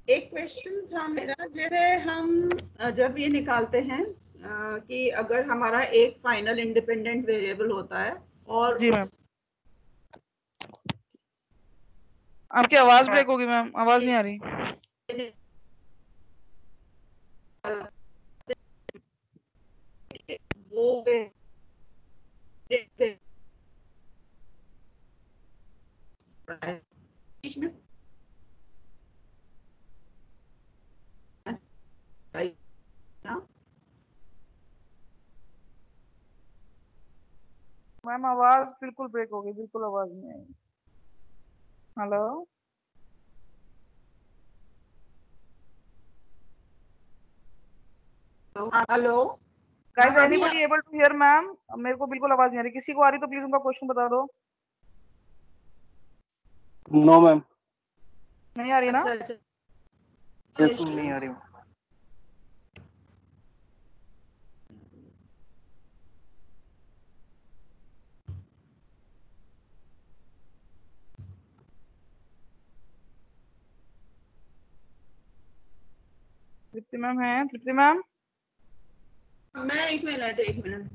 एक क्वेश्चन था मेरा, जैसे हम जब ये निकालते हैं कि अगर हमारा एक फाइनल इंडिपेंडेंट वेरिएबल होता है और जी मैम, आपकी आवाज ब्रेक होगी मैम, आवाज नहीं आ रही। वो इसमें मैम आवाज बिल्कुल ब्रेक हो गई, बिल्कुल आवाज नहीं आई। हेलो हेलो, गाइस हाँ, अभी anybody able to hear ma'am? मेरे को बिल्कुल आवाज नहीं आ रही, किसी को आ रही तो प्लीज उनका क्वेश्चन बता दो। No ma'am. नहीं आ रही ना? अच्छा अच्छा यस नहीं आ रही। तृप्ति मैम है? तृप्ति मैम मैं एक minute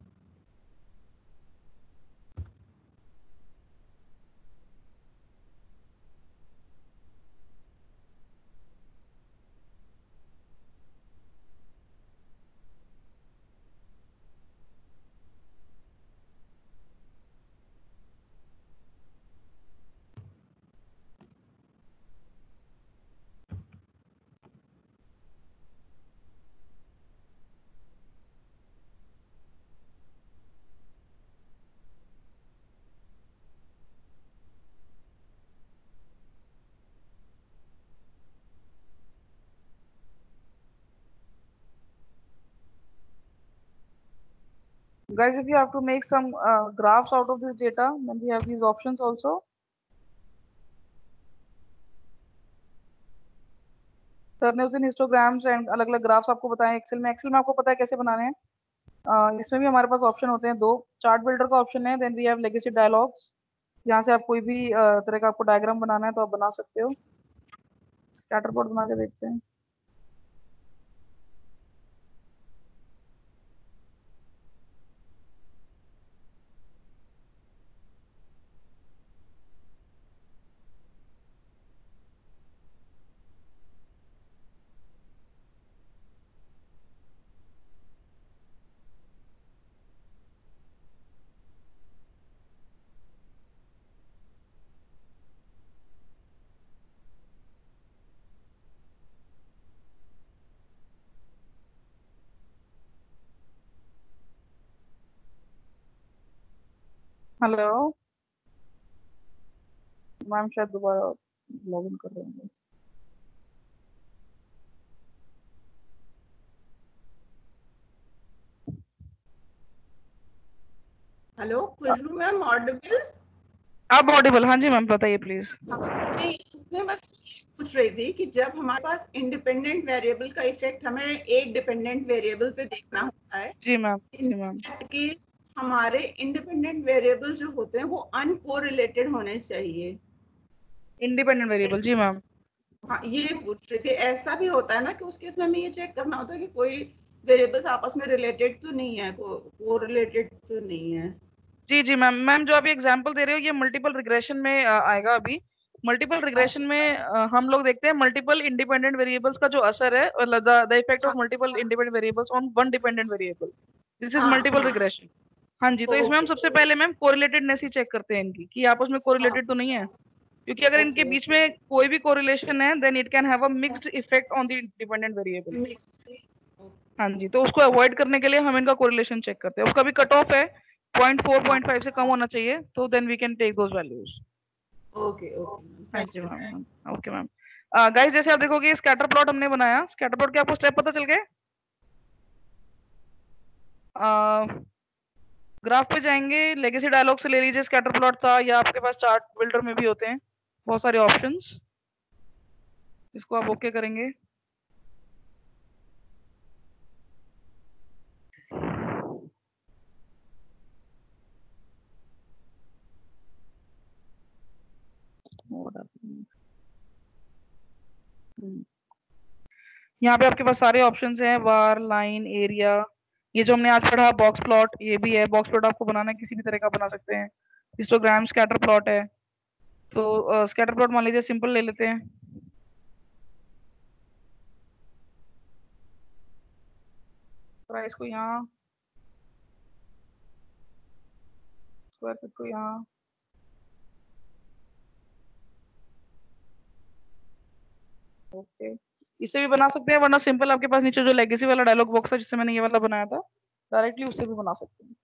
guys, if you have to make some graphs out of this data, then we have these options also. Sir ने उस दिन हिस्टोग्राम्स एंड अलग अलग ग्राफ्स आपको बताए एक्सेल में। एक्सेल में आपको पता है कैसे बनाने हैं। इसमें भी हमारे पास ऑप्शन होते हैं दो। चार्ट बिल्डर का ऑप्शन है, then we have legacy dialogs. यहाँ से आप कोई भी तरह का आपको डायग्राम बनाना है तो आप बना सकते हो। स्कैटर प्लॉट बना के देखते हैं। हेलो मैम, शायद दोबारा लॉग इन कर रहे होंगे। हेलो खुशबू मैम ऑडिबल? आप ऑडिबल? हाँ जी मैम, बताइए प्लीज। नहीं, इसमें बस ये पूछ रही थी कि जब हमारे पास इंडिपेंडेंट वेरिएबल का इफेक्ट हमें एक डिपेंडेंट वेरिएबल पे देखना होता है, जी मैम। इन जी मैम। दैट केस हमारे इंडिपेंडेंट वेरिएबल जो होते हैं वो अनकोरिलेटेड होने चाहिए। इंडिपेंडेंट वेरिएबल, जी मैम। हाँ, ये पूछ रही थी। ऐसा भी होता है ना कि उस केस में हमें ये चेक करना होता है कि कोई वेरिएबल्स आपस में रिलेटेड तो नहीं है, कोरिलेटेड तो नहीं है। जी जी मैम। मैम जो आप एग्जांपल दे रहे हो ये मल्टीपल रिग्रेशन में आएगा अभी। मल्टीपल रिग्रेशन अच्छा। में हम लोग देखते हैं मल्टीपल इंडिपेंडेंट वेरिएबल्स का जो असर है, द इफेक्ट ऑफ हाँ multiple independent variables on one dependent variable, this is हाँ मल्टीपल हाँ। रिग्रेशन। हाँ जी, तो इसमें हम ओके सबसे पहले मैम कोरिलेटेडनेस ही चेक करते हैं इनकी कि आपस में हाँ। कोरिलेटेड तो नहीं है। क्योंकि अगर इनके ओके बीच में कोई भी कोरिलेशन है then it can have a mixed effect on the dependent variable. Mix. हाँ जी, तो उसको अवॉइड करने के लिए हम इनका कोरिलेशन चेक करते हैं। उसका भी कट ऑफ है 0.4 हाँ 0.5 से कम होना चाहिए, तो then we can take those values. Okay okay ma'am, हाँ थैंक जी you. Ma'am. Okay ma'am. Guys जैसे आप देखोगे स्कैटर प्लॉट हमने बनाया। स्कैटर प्लॉट के आपको स्टेप पता चल गए? ग्राफ पे जाएंगे, लेगेसी डायलॉग से ले लीजिए स्कैटर प्लॉट था, या आपके पास चार्ट बिल्डर में भी होते हैं बहुत सारे ऑप्शंस। इसको आप ओके करेंगे। यहाँ पे आपके पास सारे ऑप्शंस हैं, वार, लाइन, एरिया। ये जो हमने आज पढ़ा बॉक्स प्लॉट, ये भी है। बॉक्स प्लॉट आपको बनाना है किसी भी तरह का बना सकते हैं। हिस्टोग्राम स्कैटर प्लॉट है। तो स्कैटर प्लॉट मान लीजिए सिंपल ले लेते हैं। प्राइस को यहाँ, स्क्वायर फीट को यहाँ। ओके, इससे भी बना सकते हैं, वरना सिंपल आपके पास नीचे जो लेगेसी वाला डायलॉग बॉक्स है जिससे मैंने ये वाला बनाया था, डायरेक्टली उससे भी बना सकते हैं।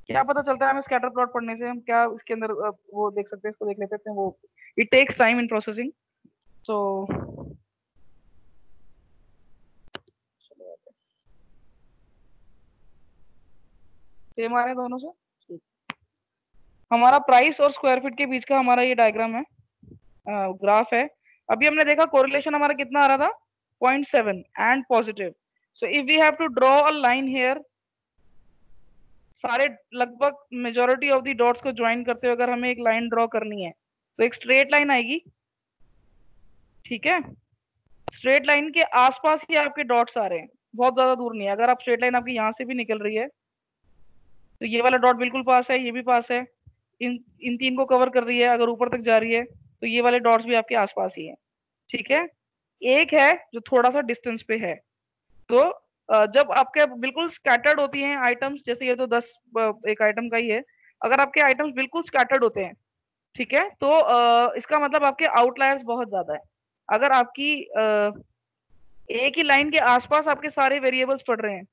क्या पता चलता है हमें स्कैटर प्लॉट पढ़ने से? हम क्या इसके अंदर वो देख सकते हैं, इसको देख लेते हैं। वो it takes time in processing, so same आ रहे हैं दोनों से? ठीक। हमारा प्राइस और स्क्वायर फीट के बीच का हमारा ये डायग्राम है, ग्राफ है। अभी हमने देखा कोरिलेशन हमारा कितना आ रहा था, 0.7 and positive. So if we have to draw a line here, सारे लगभग मेजॉरिटी ऑफ द डॉट्स को ज्वाइन करते हुए अगर हमें एक लाइन ड्रॉ करनी है तो एक स्ट्रेट लाइन आएगी, ठीक है। स्ट्रेट लाइन के आसपास ही आपके डॉट्स आ रहे हैं, बहुत ज्यादा दूर नहीं है। अगर आप स्ट्रेट लाइन आपकी यहाँ से भी निकल रही है तो ये वाला डॉट बिल्कुल पास है, ये भी पास है, इन इन तीन को कवर कर रही है। अगर ऊपर तक जा रही है तो ये वाले डॉट्स भी आपके आसपास ही है, ठीक है। एक है जो थोड़ा सा डिस्टेंस पे है। तो जब आपके बिल्कुल स्कैटर्ड होती हैं आइटम्स, जैसे ये तो 10 एक आइटम का ही है, अगर आपके आइटम्स बिल्कुल स्कैटर्ड होते हैं, ठीक है, तो इसका मतलब आपके आउटलायर्स बहुत ज्यादा है। अगर आपकी एक ही लाइन के आसपास आपके सारे वेरिएबल्स पड़ रहे हैं,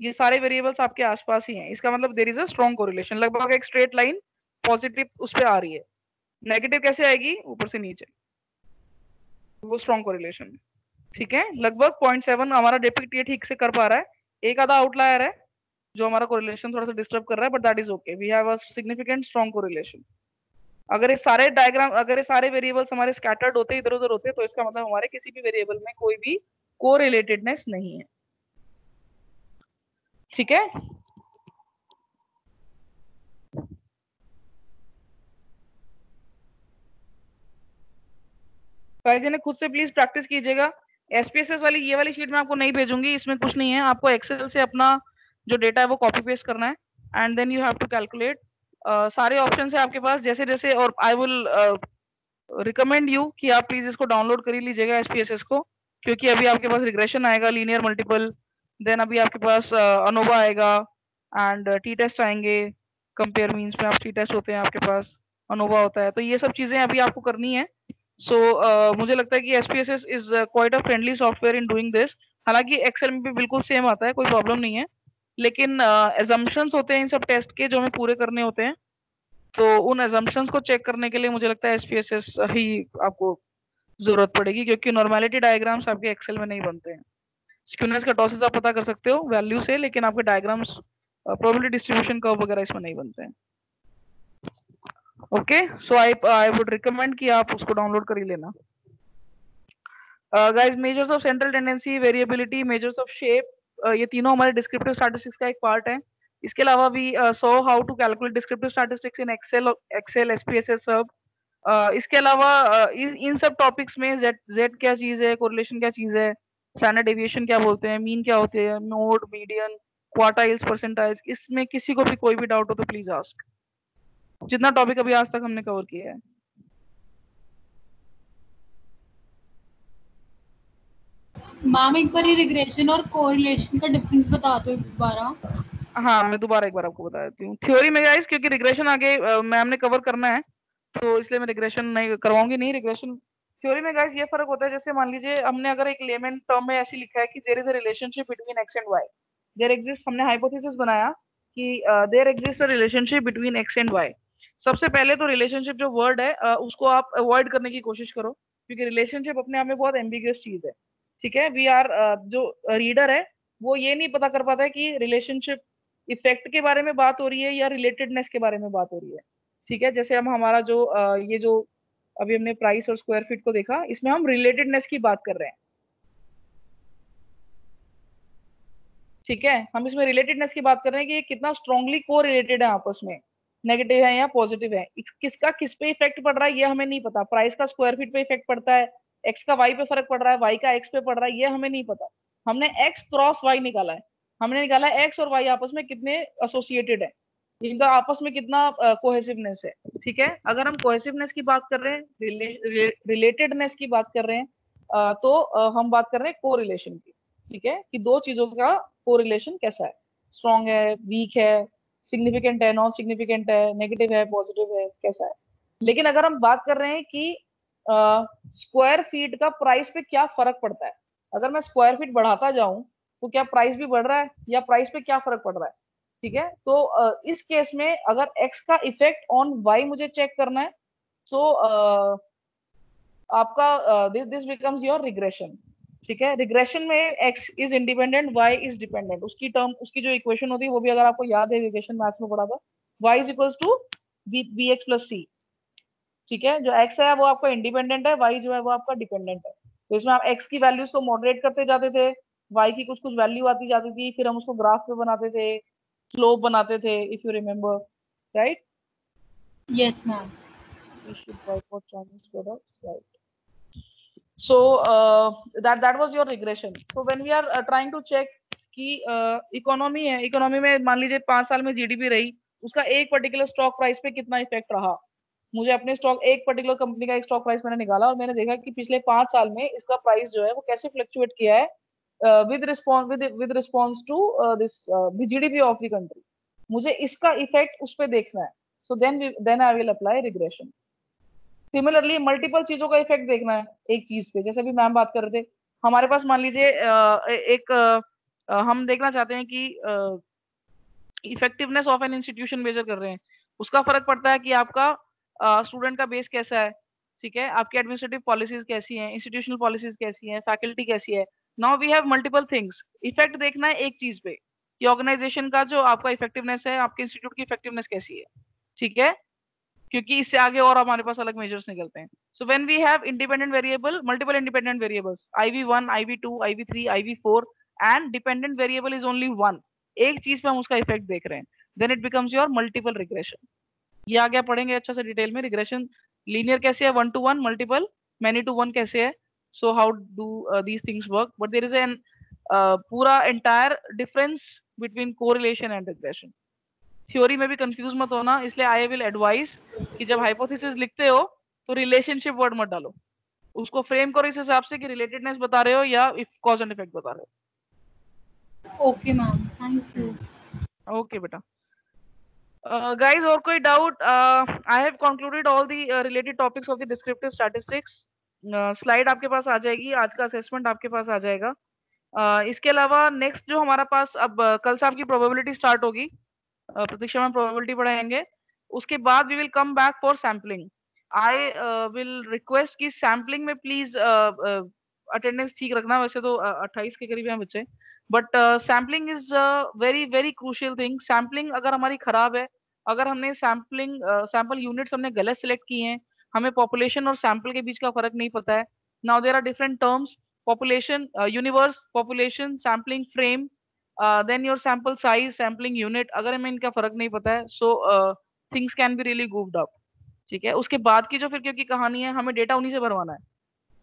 ये सारे वेरिएबल्स आपके आसपास ही हैं, इसका मतलब there is a strong correlation. लगभग एक स्ट्रेट लाइन पॉजिटिव उस पे आ रही है, नेगेटिव कैसे आएगी, ऊपर से नीचे, वो स्ट्रॉन्ग कोरिलेशन, ठीक है। लगभग 0.7 हमारा डिपिक्ट ये ठीक से कर पा रहा है। एक आधा आउटलायर है जो हमारा कोरिलेशन थोड़ा सा डिस्टर्ब कर रहा है, but that is okay, we have a significant strong correlation. अगर ये सारे डायग्राम, अगर ये सारे वेरिएबल्स हमारे स्कैटर्ड होते, इधर उधर होते, तो इसका मतलब हमारे किसी भी वेरिएबल में कोई भी कोरिलेटेडनेस नहीं है, ठीक है। गाइस ने खुद से प्लीज प्रैक्टिस कीजिएगा। एसपीएसएस वाली ये वाली शीट मैं आपको नहीं भेजूंगी, इसमें कुछ नहीं है, आपको एक्सेल से अपना जो डेटा है वो कॉपी पेस्ट करना है and then you have to calculate. सारे ऑप्शन है आपके पास जैसे जैसे, और आई विल रिकमेंड यू कि आप प्लीज इसको डाउनलोड कर ही लीजिएगा एसपीएसएस को, क्योंकि अभी आपके पास रिग्रेशन आएगा, लीनियर मल्टीपल, देन अभी आपके पास अनोवा आएगा एंड टी टेस्ट आएंगे। कंपेयर मीन्स में आप टी टेस्ट होते हैं आपके पास, अनोवा होता है, तो ये सब चीजें अभी आपको करनी है। सो मुझे लगता है कि SPSS is quite a friendly software in doing this. हालांकि एक्सेल में भी बिल्कुल सेम आता है, कोई प्रॉब्लम नहीं है, लेकिन एजम्पशंस होते हैं इन सब टेस्ट के जो हमें पूरे करने होते हैं, तो उन एजम्पशंस को चेक करने के लिए मुझे लगता है एसपीएसएस ही आपको जरूरत पड़ेगी, क्योंकि नॉर्मेलिटी डायग्राम्स आपके एक्सेल में नहीं बनते हैं। स्क्यूनेस का टॉसेस आप पता कर सकते हो वैल्यू से, लेकिन आपके डायग्राम्स प्रोबेबिलिटी डिस्ट्रीब्यूशन कर्व वगैरह इसमें नहीं बनते हैं। Okay, so I would recommend कि आप उसको डाउनलोड कर ही लेना। Guys, measures of central tendency, variability, measures of shape, ये तीनों हमारे डिस्क्रिप्टिव स्टैटिस्टिक्स का एक पार्ट है। इसके अलावा भी so how to calculate descriptive statistics in Excel SPSS सब। इसके अलावा इन सब टॉपिक्स में जेड क्या चीज है, कोरिलेशन क्या चीज है, स्टैंडर्ड डेविएशन क्या बोलते हैं, मीन क्या होते हैं, मोड, मीडियन, क्वार्टाइल्स, परसेंटाइल्स, इसमें किसी को भी कोई भी डाउट हो तो प्लीज आस्क। जितना टॉपिक अभी आज तक हमने कवर किया है। मैम एक बार ये रिग्रेशन और कोरिलेशन का डिफरेंस बता दो एक बार। हाँ, मैं दोबारा एक बार आपको बता देती हूँ थ्योरी में गाइस, क्योंकि रिग्रेशन आगे मैम ने कवर करना है, तो इसलिए मैं रिग्रेशन नहीं करवाऊंगी, नहीं रिग्रेशन। थ्योरी में गाइस ये फर्क होता है, जैसे मान लीजिए हमने अगर एक लेमन टर्म में ऐसे लिखा है कि there is a relationship between X and Y, there exist, हमने हाइपोथेसिस बनाया कि there exist a relationship between X and Y. सबसे पहले तो रिलेशनशिप जो वर्ड है उसको आप अवॉइड करने की कोशिश करो, क्योंकि रिलेशनशिप अपने आप में बहुत एम्बिगुअस चीज है, ठीक है। वी आर जो रीडर है वो ये नहीं पता कर पाता है कि रिलेशनशिप इफेक्ट के बारे में बात हो रही है या रिलेटेडनेस के बारे में बात हो रही है, ठीक है। जैसे हम हमारा जो ये जो अभी हमने प्राइस और स्क्वायर फीट को देखा, इसमें हम रिलेटेडनेस की बात कर रहे हैं, ठीक है। हम इसमें रिलेटेडनेस की बात कर रहे हैं कि ये कितना स्ट्रांगली को रिलेटेड है आपस में, नेगेटिव है या पॉजिटिव है, किसका किस पे इफेक्ट पड़ रहा है ये हमें नहीं पता। प्राइस का स्क्वायर फीट पे इफेक्ट पड़ता है, एक्स का वाई पे फर्क पड़ रहा है, वाई का एक्स पे पड़ रहा है, ये हमें नहीं पता। हमने एक्स क्रॉस वाई निकाला है, हमने निकाला है एक्स और वाई आपस में कितने एसोसिएटेड है, इनका आपस में कितना कोहेसिवनेस है, ठीक है। अगर हम कोहेसिवनेस की बात कर रहे हैं, रिलेटेडनेस की बात कर रहे हैं, तो हम बात कर रहे हैं कोरिलेशन की, ठीक है, कि दो चीजों का कोरिलेशन कैसा है, स्ट्रॉन्ग है, वीक है, सिग्निफिकेंट है, नॉन सिग्निफिकेंट है, नेगेटिव है, पॉजिटिव है, कैसा है। लेकिन अगर हम बात कर रहे हैं कि स्क्वायर फीट का प्राइस पे क्या फर्क पड़ता है, अगर मैं स्क्वायर फीट बढ़ाता जाऊं तो क्या प्राइस भी बढ़ रहा है या प्राइस पे क्या फर्क पड़ रहा है, ठीक है। तो इस केस में अगर एक्स का इफेक्ट ऑन वाई मुझे चेक करना है, तो आपका दिस बिकम्स योर रिग्रेशन, ठीक है। रिग्रेशन में x is independent, y is dependent, उसकी टर्म, उसकी जो इक्वेशन होती है वो भी अगर आपको याद है रिग्रेशन मैथ्स में पढ़ा था, y is equals to bx plus c। ठीक है, जो x है वो आपका इंडिपेंडेंट है, y जो है वो आपका डिपेंडेंट है। तो इसमें आप x की वैल्यूज को मॉडरेट करते जाते थे, y की कुछ कुछ वैल्यू आती जाती थी, फिर हम उसको ग्राफ पे बनाते थे, स्लोप बनाते थे, if you remember, right? Yes, ma'am. We should boycott Chinese products, right? So that was your regression. So when we are trying to check कि इकोनॉमी है, इकोनॉमी में मान लीजिए 5 साल में जीडीपी रही, उसका एक पर्टिकुलर स्टॉक प्राइस पे कितना इफेक्ट रहा। मुझे अपने स्टॉक, एक पर्टिकुलर कंपनी का एक स्टॉक प्राइस मैंने निकाला और मैंने देखा कि पिछले 5 साल में इसका प्राइस जो है वो कैसे फ्लक्चुएट किया है with response to this GDP of the country. मुझे इसका इफेक्ट उस पर देखना है। So then I will apply regression. Similarly multiple चीजों का इफेक्ट देखना है एक चीज पे। जैसे अभी मैम बात कर रहे थे, हमारे पास मान लीजिए हम देखना चाहते हैं कि effectiveness of an institution measure कर रहे हैं, उसका फर्क पड़ता है कि आपका स्टूडेंट का बेस कैसा है, ठीक है, आपकी एडमिनिस्ट्रेटिव पॉलिसीज कैसी हैं, इंस्टीट्यूशनल पॉलिसीज कैसी हैं, फैकल्टी कैसी है। Now we have multiple things. Effect देखना है एक चीज पे कि ऑर्गेनाइजेशन का जो आपका इफेक्टिवनेस है, आपके इंस्टीट्यूट की इफेक्टिवनेस कैसी है, ठीक है, क्योंकि इससे आगे और हमारे पास अलग मेजर्स निकलते हैं। So when we have independent variable, multiple independent variables, IV1, IV2, IV3, IV4 and dependent variable is only one, एक चीज पे हम उसका इफेक्ट देख रहे हैं, then it becomes your multiple regression. ये आगे पढ़ेंगे अच्छा से डिटेल में। रिग्रेशन लीनियर कैसे है, 1 to 1, मल्टीपल मैनी टू 1 कैसे है, so how do these things work, but there is an पूरा entire difference between correlation and regression. Theory में भी कंफ्यूज मत होना, इसलिए आई विल एडवाइस कि जब हाइपोथेसिस लिखते हो तो रिलेशनशिप वर्ड मत डालो, उसको फ्रेम करो इस हिसाब से कि रिलेटेडनेस बता रहे हो या कॉज एंड इफेक्ट बता रहे हो। Okay, ma'am. Thank you. Okay बेटा। गाइस और कोई doubt? I have concluded all the related topics of the descriptive statistics. Slide आपके पास आ जाएगी, आज का असेसमेंट आपके पास आ जाएगा। इसके अलावा नेक्स्ट जो हमारा पास अब कल से आपकी प्रोबेबिलिटी स्टार्ट होगी, प्रतीक्षा में प्रोबेबिलिटी पढ़ाएंगे, उसके बाद we will come back for sampling. I will request कि सैम्पलिंग में प्लीज अटेंडेंस ठीक रखना, वैसे तो 28 के करीब हैं बच्चे, but sampling is very very crucial thing. Sampling अगर हमारी खराब है, अगर हमने सैंपल यूनिट्स हमने गलत सिलेक्ट किए हैं, हमें पॉपुलेशन और सैंपल के बीच का फर्क नहीं पता है, now there are different terms, population universe, population, sampling frame, then your sample size, sampling unit, अगर हमें इनका फर्क नहीं पता है, so things can be really goofed up, ठीक है। उसके बाद की जो फिर क्योंकि कहानी है, हमें डेटा उन्हीं से भरवाना है,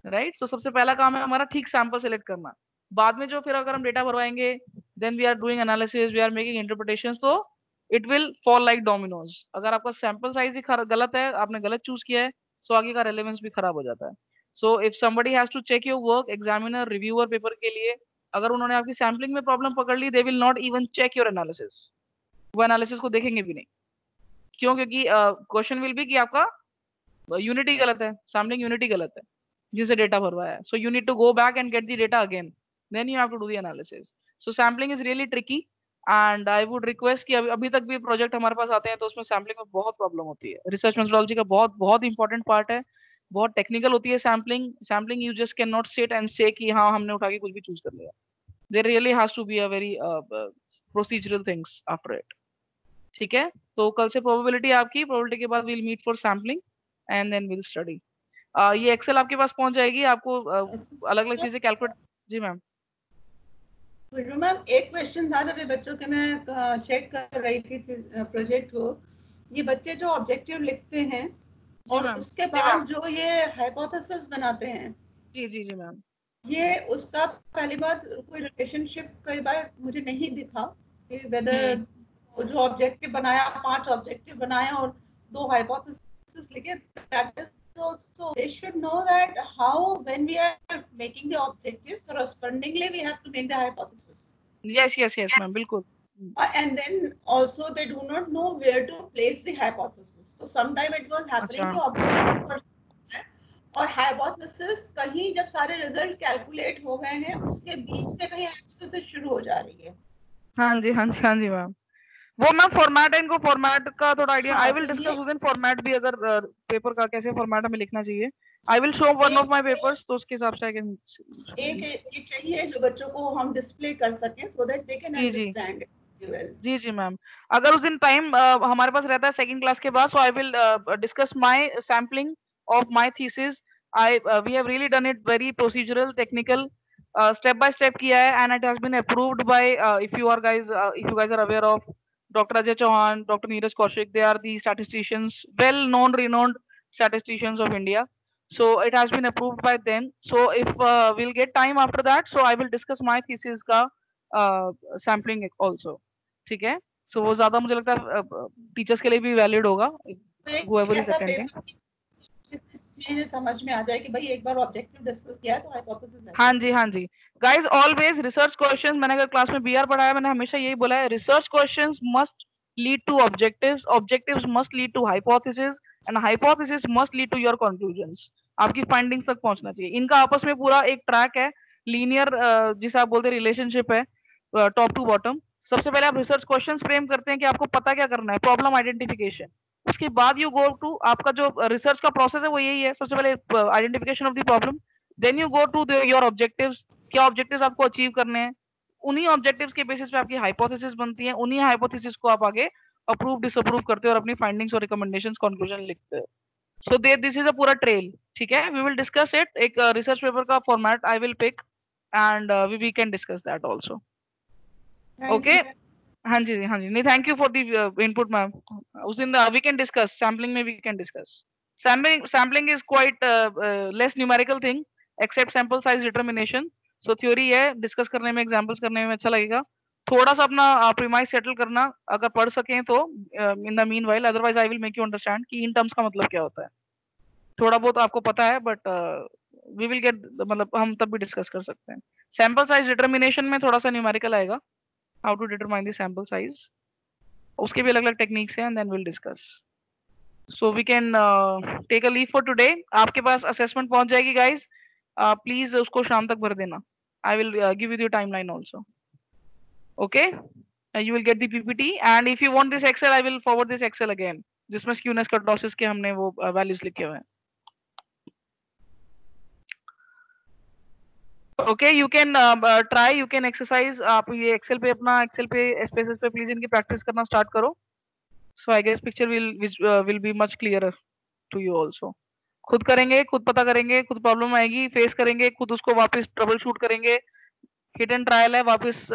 राइट। सो सबसे पहला काम है हमारा ठीक सैंपल सेलेक्ट करना, बाद में जो फिर अगर हम डेटा भरवाएंगे, then we are doing analysis, we are making interpretations, तो it will fall like dominoes. अगर आपका सैंपल साइज ही गलत है, आपने गलत चूज किया है, सो आगे का रेलेवेंस भी खराब हो जाता है। So if somebody has to check your work, examiner, reviewer paper के लिए, अगर उन्होंने आपकी सैम्पलिंग में प्रॉब्लम पकड़ ली, they will not even check your analysis, वो एनालिसिस को देखेंगे भी नहीं। क्यों? क्योंकि क्वेश्चन विल बी कि आपका यूनिट ही गलत है, सैम्पलिंग यूनिट ही गलत है जिसे डेटा भरवाया है, so you need to go back and get the data again, then you have to do the analysis. So sampling is really tricky and I would request कि अभी तक भी प्रोजेक्ट हमारे पास आते हैं तो उसमें सैम्पलिंग में बहुत प्रॉब्लम होती है। रिसर्च मेथोडोलॉजी का बहुत बहुत इंपॉर्टेंट पार्ट है, बहुत टेक्निकल होती है sampling you just can not sit and से कि हाँ हमने उठा के कुछ भी चूज कर लिया। There really has to be a very procedural things after it, ठीक है। तो कल से प्रोबेबिलिटी आपकी, प्रोबेबिलिटी के बाद we'll meet for sampling and then we'll study. ये एक्सेल आपके पास पहुंच जाएगी, आपको अलग अलग चीजें कैलकुलेट। जी मैम। मैम एक क्वेश्चन था, जब ये बच्चों के मैं चेक कर रही थी प्रोजेक्ट को, ये बच्चे जो ऑब्जेक्टिव लिखते हैं और उसके बाद जो ये हाइपोथेसिस बनाते हैं, जी जी जी मैम, ये उसका पहली बात कोई रिलेशनशिप कई बार मुझे नहीं दिखा कि वेदर जो ऑब्जेक्टिव बनाया, 5 ऑब्जेक्टिव बनाया और 2 हाइपोथेसिस लिखे, that is also they should know that how when we are making the objective, correspondingly we have to make the hypothesis. yes ma'am, बिल्कुल। And then also they do not know where to place the hypothesis. So sometime it was happening कि objective और hypothesis कहीं जब सारे result calculate हो गए हैं, उसके बीच में कहीं hypothesis शुरू हो जा रही है। हाँ जी मैम, वो मैम फॉर्मेट है, इनको फॉर्मेट का थोड़ा आइडिया, आई विल डिस्कस उस दिन फॉर्मेट भी, अगर पेपर का कैसे फॉर्मेट में लिखना चाहिए, I will show one of my papers, तो उसके हिसाब से आई कैन। एक ये चाहिए जो बच्चों को हम डिस्प्ले कर सकें सो दैट दे कैन जी जी अंडरस्टैंड वेल। जी जी मैम, अगर उस दिन टाइम हमारे पास रहता है सेकंड क्लास के बाद, so I will discuss my sampling of my thesis. I we have really done it very procedural technical, step by step किया है, and it has been approved by, if you guys are aware of doctor Ajay Chauhan, doctor Neeraj Kaushik, they are the statisticians, well known renowned statisticians of India. So it has been approved by them. So if we'll get time after that, so I will discuss my thesis का sampling also. ठीक है, so वो ज्यादा मुझे लगता है teachers के लिए भी वैलिड होगा, whoever is ऐसा attending. पेपर इसमें समझ में आ जाए कि भाई एक बार ऑब्जेक्टिव डिस्कस किया है तो हाइपोथेसिस है। हाँ जी, हाँ जी गाइज, ऑलवेज रिसर्च क्वेश्चंस, मैंने अगर क्लास में बीआर पढ़ाया, मैंने हमेशा यही बोला है, research questions must lead to objectives, objectives must lead to hypothesis, and hypothesis must lead to your conclusions. आपकी फाइंडिंग्स तक पहुंचना चाहिए, इनका आपस में पूरा एक ट्रैक है, लीनियर जिसे आप बोलते हैं रिलेशनशिप है, टॉप टू बॉटम। सबसे पहले आप रिसर्च क्वेश्चंस फ्रेम करते हैं कि आपको पता क्या करना है, प्रॉब्लम आइडेंटिफिकेशन। उसके बाद यू गो टू, आपका जो रिसर्च का प्रोसेस है वो यही है, सबसे पहले identification of the problem, then you go to your objectives, क्या ऑब्जेक्टिव्स आपको अचीव करने हैं, उन्हीं ऑब्जेक्टिव्स के बेसिस पे आपकी हाइपोथेसिस बनती है, उन्हीं हाइपोथेसिस को आप आगे अप्रूव डिसअप्रूव करते हो और अपनी फाइंडिंग्स और रिकमेंडेशंस कंक्लूजन लिखते हो। सो दिस इज अ पूरा ट्रेल, ठीक है, वी विल डिस्कस इट, एक रिसर्च पेपर का format I will pick, and we can discuss that also. Okay, हाँ जी, हाँ जी, नहीं, thank you for the input ma'am. उस दिन वी कैन डिस्कस सैम्पलिंग में, we can discuss sampling is quite less numerical thing except sample size determination. So theory है, discuss करने में, एग्जांपल्स करने में अच्छा लगेगा, थोड़ा सा अपना प्रीमाइस सेटल करना अगर पढ़ सकें तो in the meanwhile, otherwise I will make you understand कि इन टर्म्स का मतलब क्या होता है। थोड़ा बहुत आपको पता है, बट वी विल गेट, मतलब हम तब भी डिस्कस कर सकते हैं। सैंपल साइज डिटर्मिनेशन में थोड़ा सा न्यूमेरिकल आएगा, how to determine the sample size, उसके भी अलग अलग टेक्निक्स हैं, and then will discuss. So we can take a leave for today. आपके पास असेसमेंट पहुंच जाएगी गाइज, प्लीज उसको शाम तक भर देना, I will give you the timeline also. Okay, you will get the PPT, and if you want this Excel, I will forward this Excel again, जिसमें skewness kurtosis के हमने वो values लिखे हुए हैं। Okay, you can try, you can exercise, आप ये Excel पे अपना Excel पे spaces पे please इनकी practice करना start करो। So I guess picture will be much clearer to you also। खुद करेंगे, खुद पता करेंगे, खुद प्रॉब्लम आएगी, फेस करेंगे, खुद उसको वापस ट्रबल शूट करेंगे, हिट एंड ट्रायल है, वापस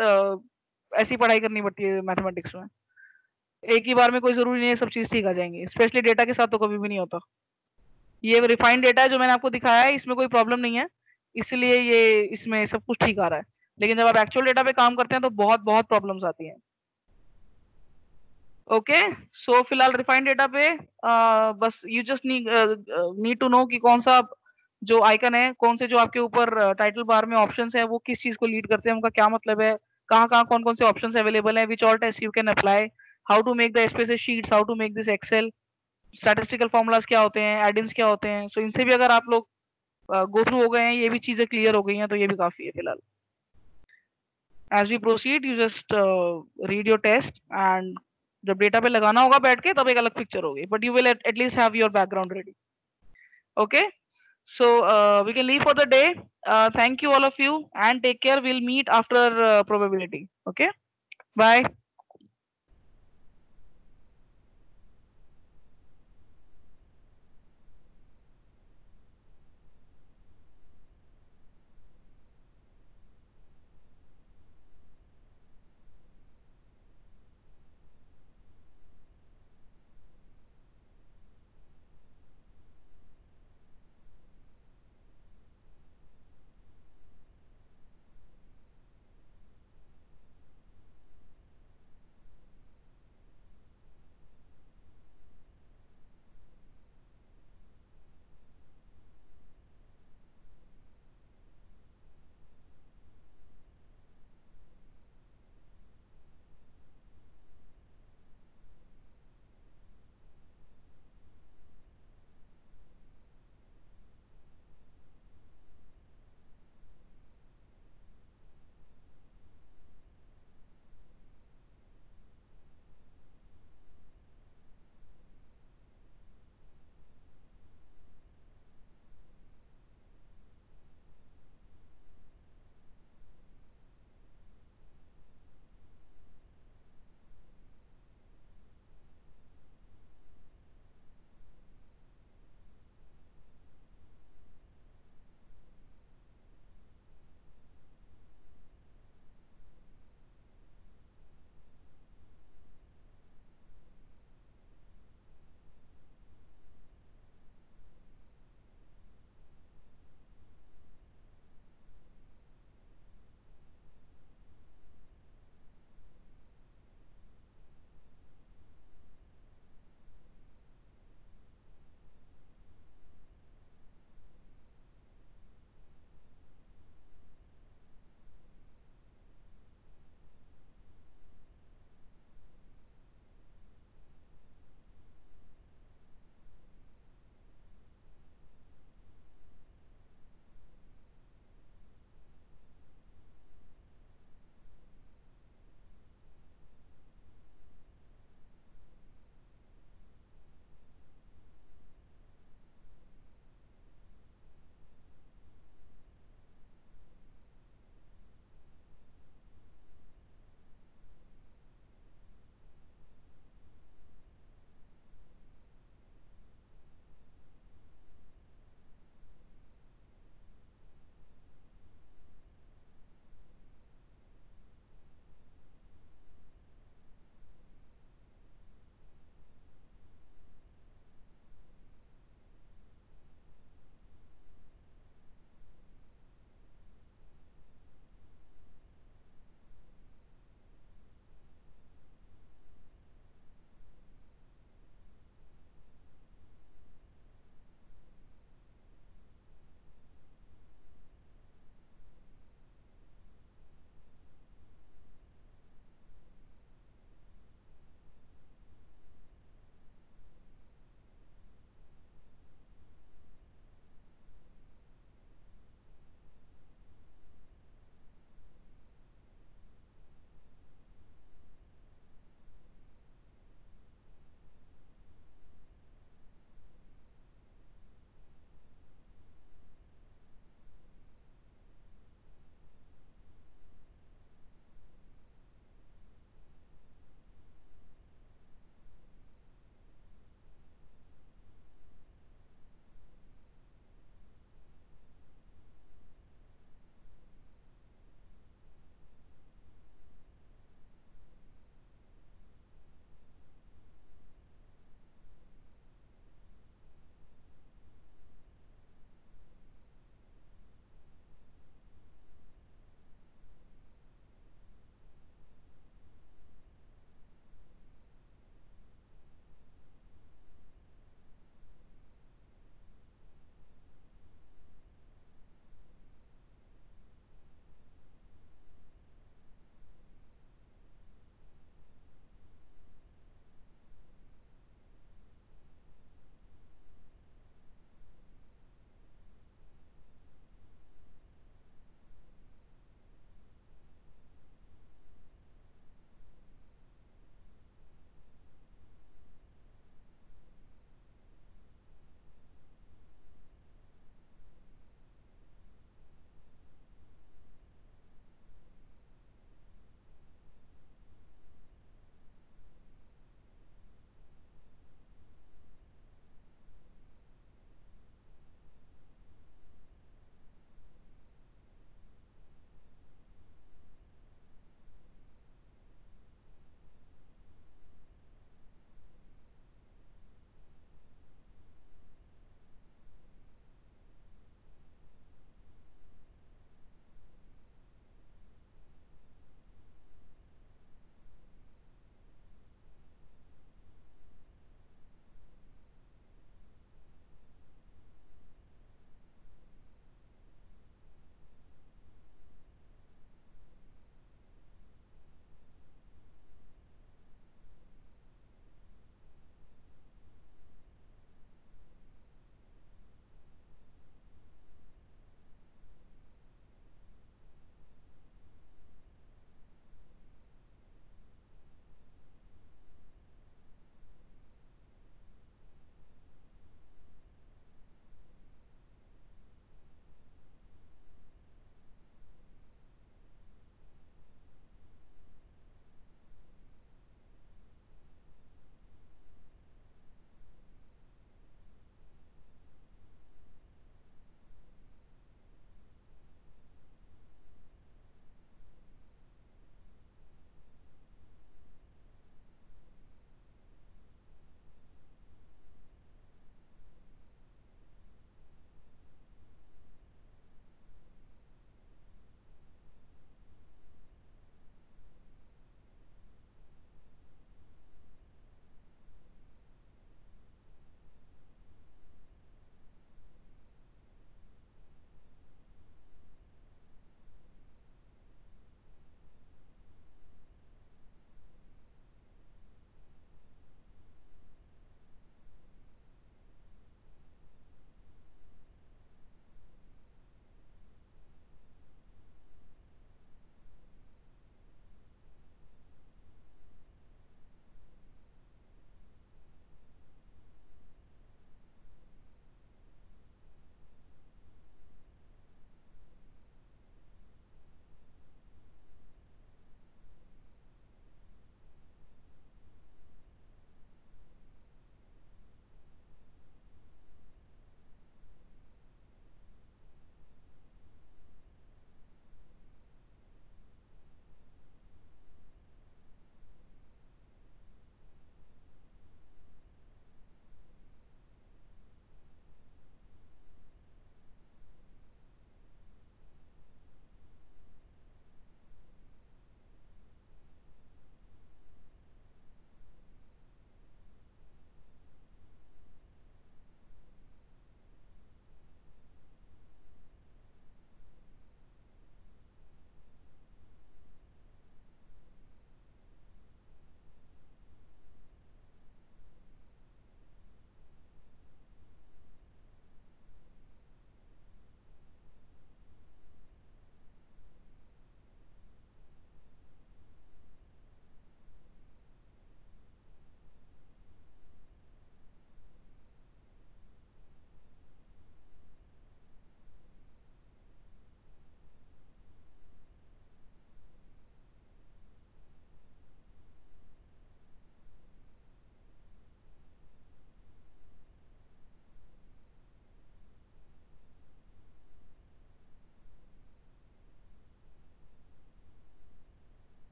ऐसी पढ़ाई करनी पड़ती है मैथमेटिक्स में, एक ही बार में कोई जरूरी नहीं है सब चीज ठीक आ जाएंगी, स्पेशली डेटा के साथ तो कभी भी नहीं होता। ये रिफाइंड डेटा है जो मैंने आपको दिखाया है, इसमें कोई प्रॉब्लम नहीं है, इसलिए ये इसमें सब कुछ ठीक आ रहा है, लेकिन जब आप एक्चुअल डेटा पे काम करते हैं तो बहुत बहुत प्रॉब्लम्स आती हैं। ओके, सो फिलहाल रिफाइंड डेटा पे बस you just need to know कि कौन सा जो आइकन है, कौन से जो आपके ऊपर टाइटल बार में ऑप्शंस है, वो किस चीज को लीड करते हैं, उनका क्या मतलब है, कहाँ कहाँ कौन कौन से ऑप्शंस अवेलेबल है, which all test you can apply, how to make the spaces sheets, how to make this Excel, statistical formulas क्या होते हैं, एडिन्स क्या होते हैं। सो इनसे भी अगर आप लोग गो थ्रू हो गए हैं, ये भी चीजें क्लियर हो गई हैं, तो ये भी काफी है फिलहाल। As we proceed, you just read your test, and जब डेटा पे लगाना होगा बैठ के तब एक अलग पिक्चर होगी, but you will at least have your background ready. Okay, so we can leave for the day. Thank you all of you, and take care. We'll meet after probability. Okay, bye.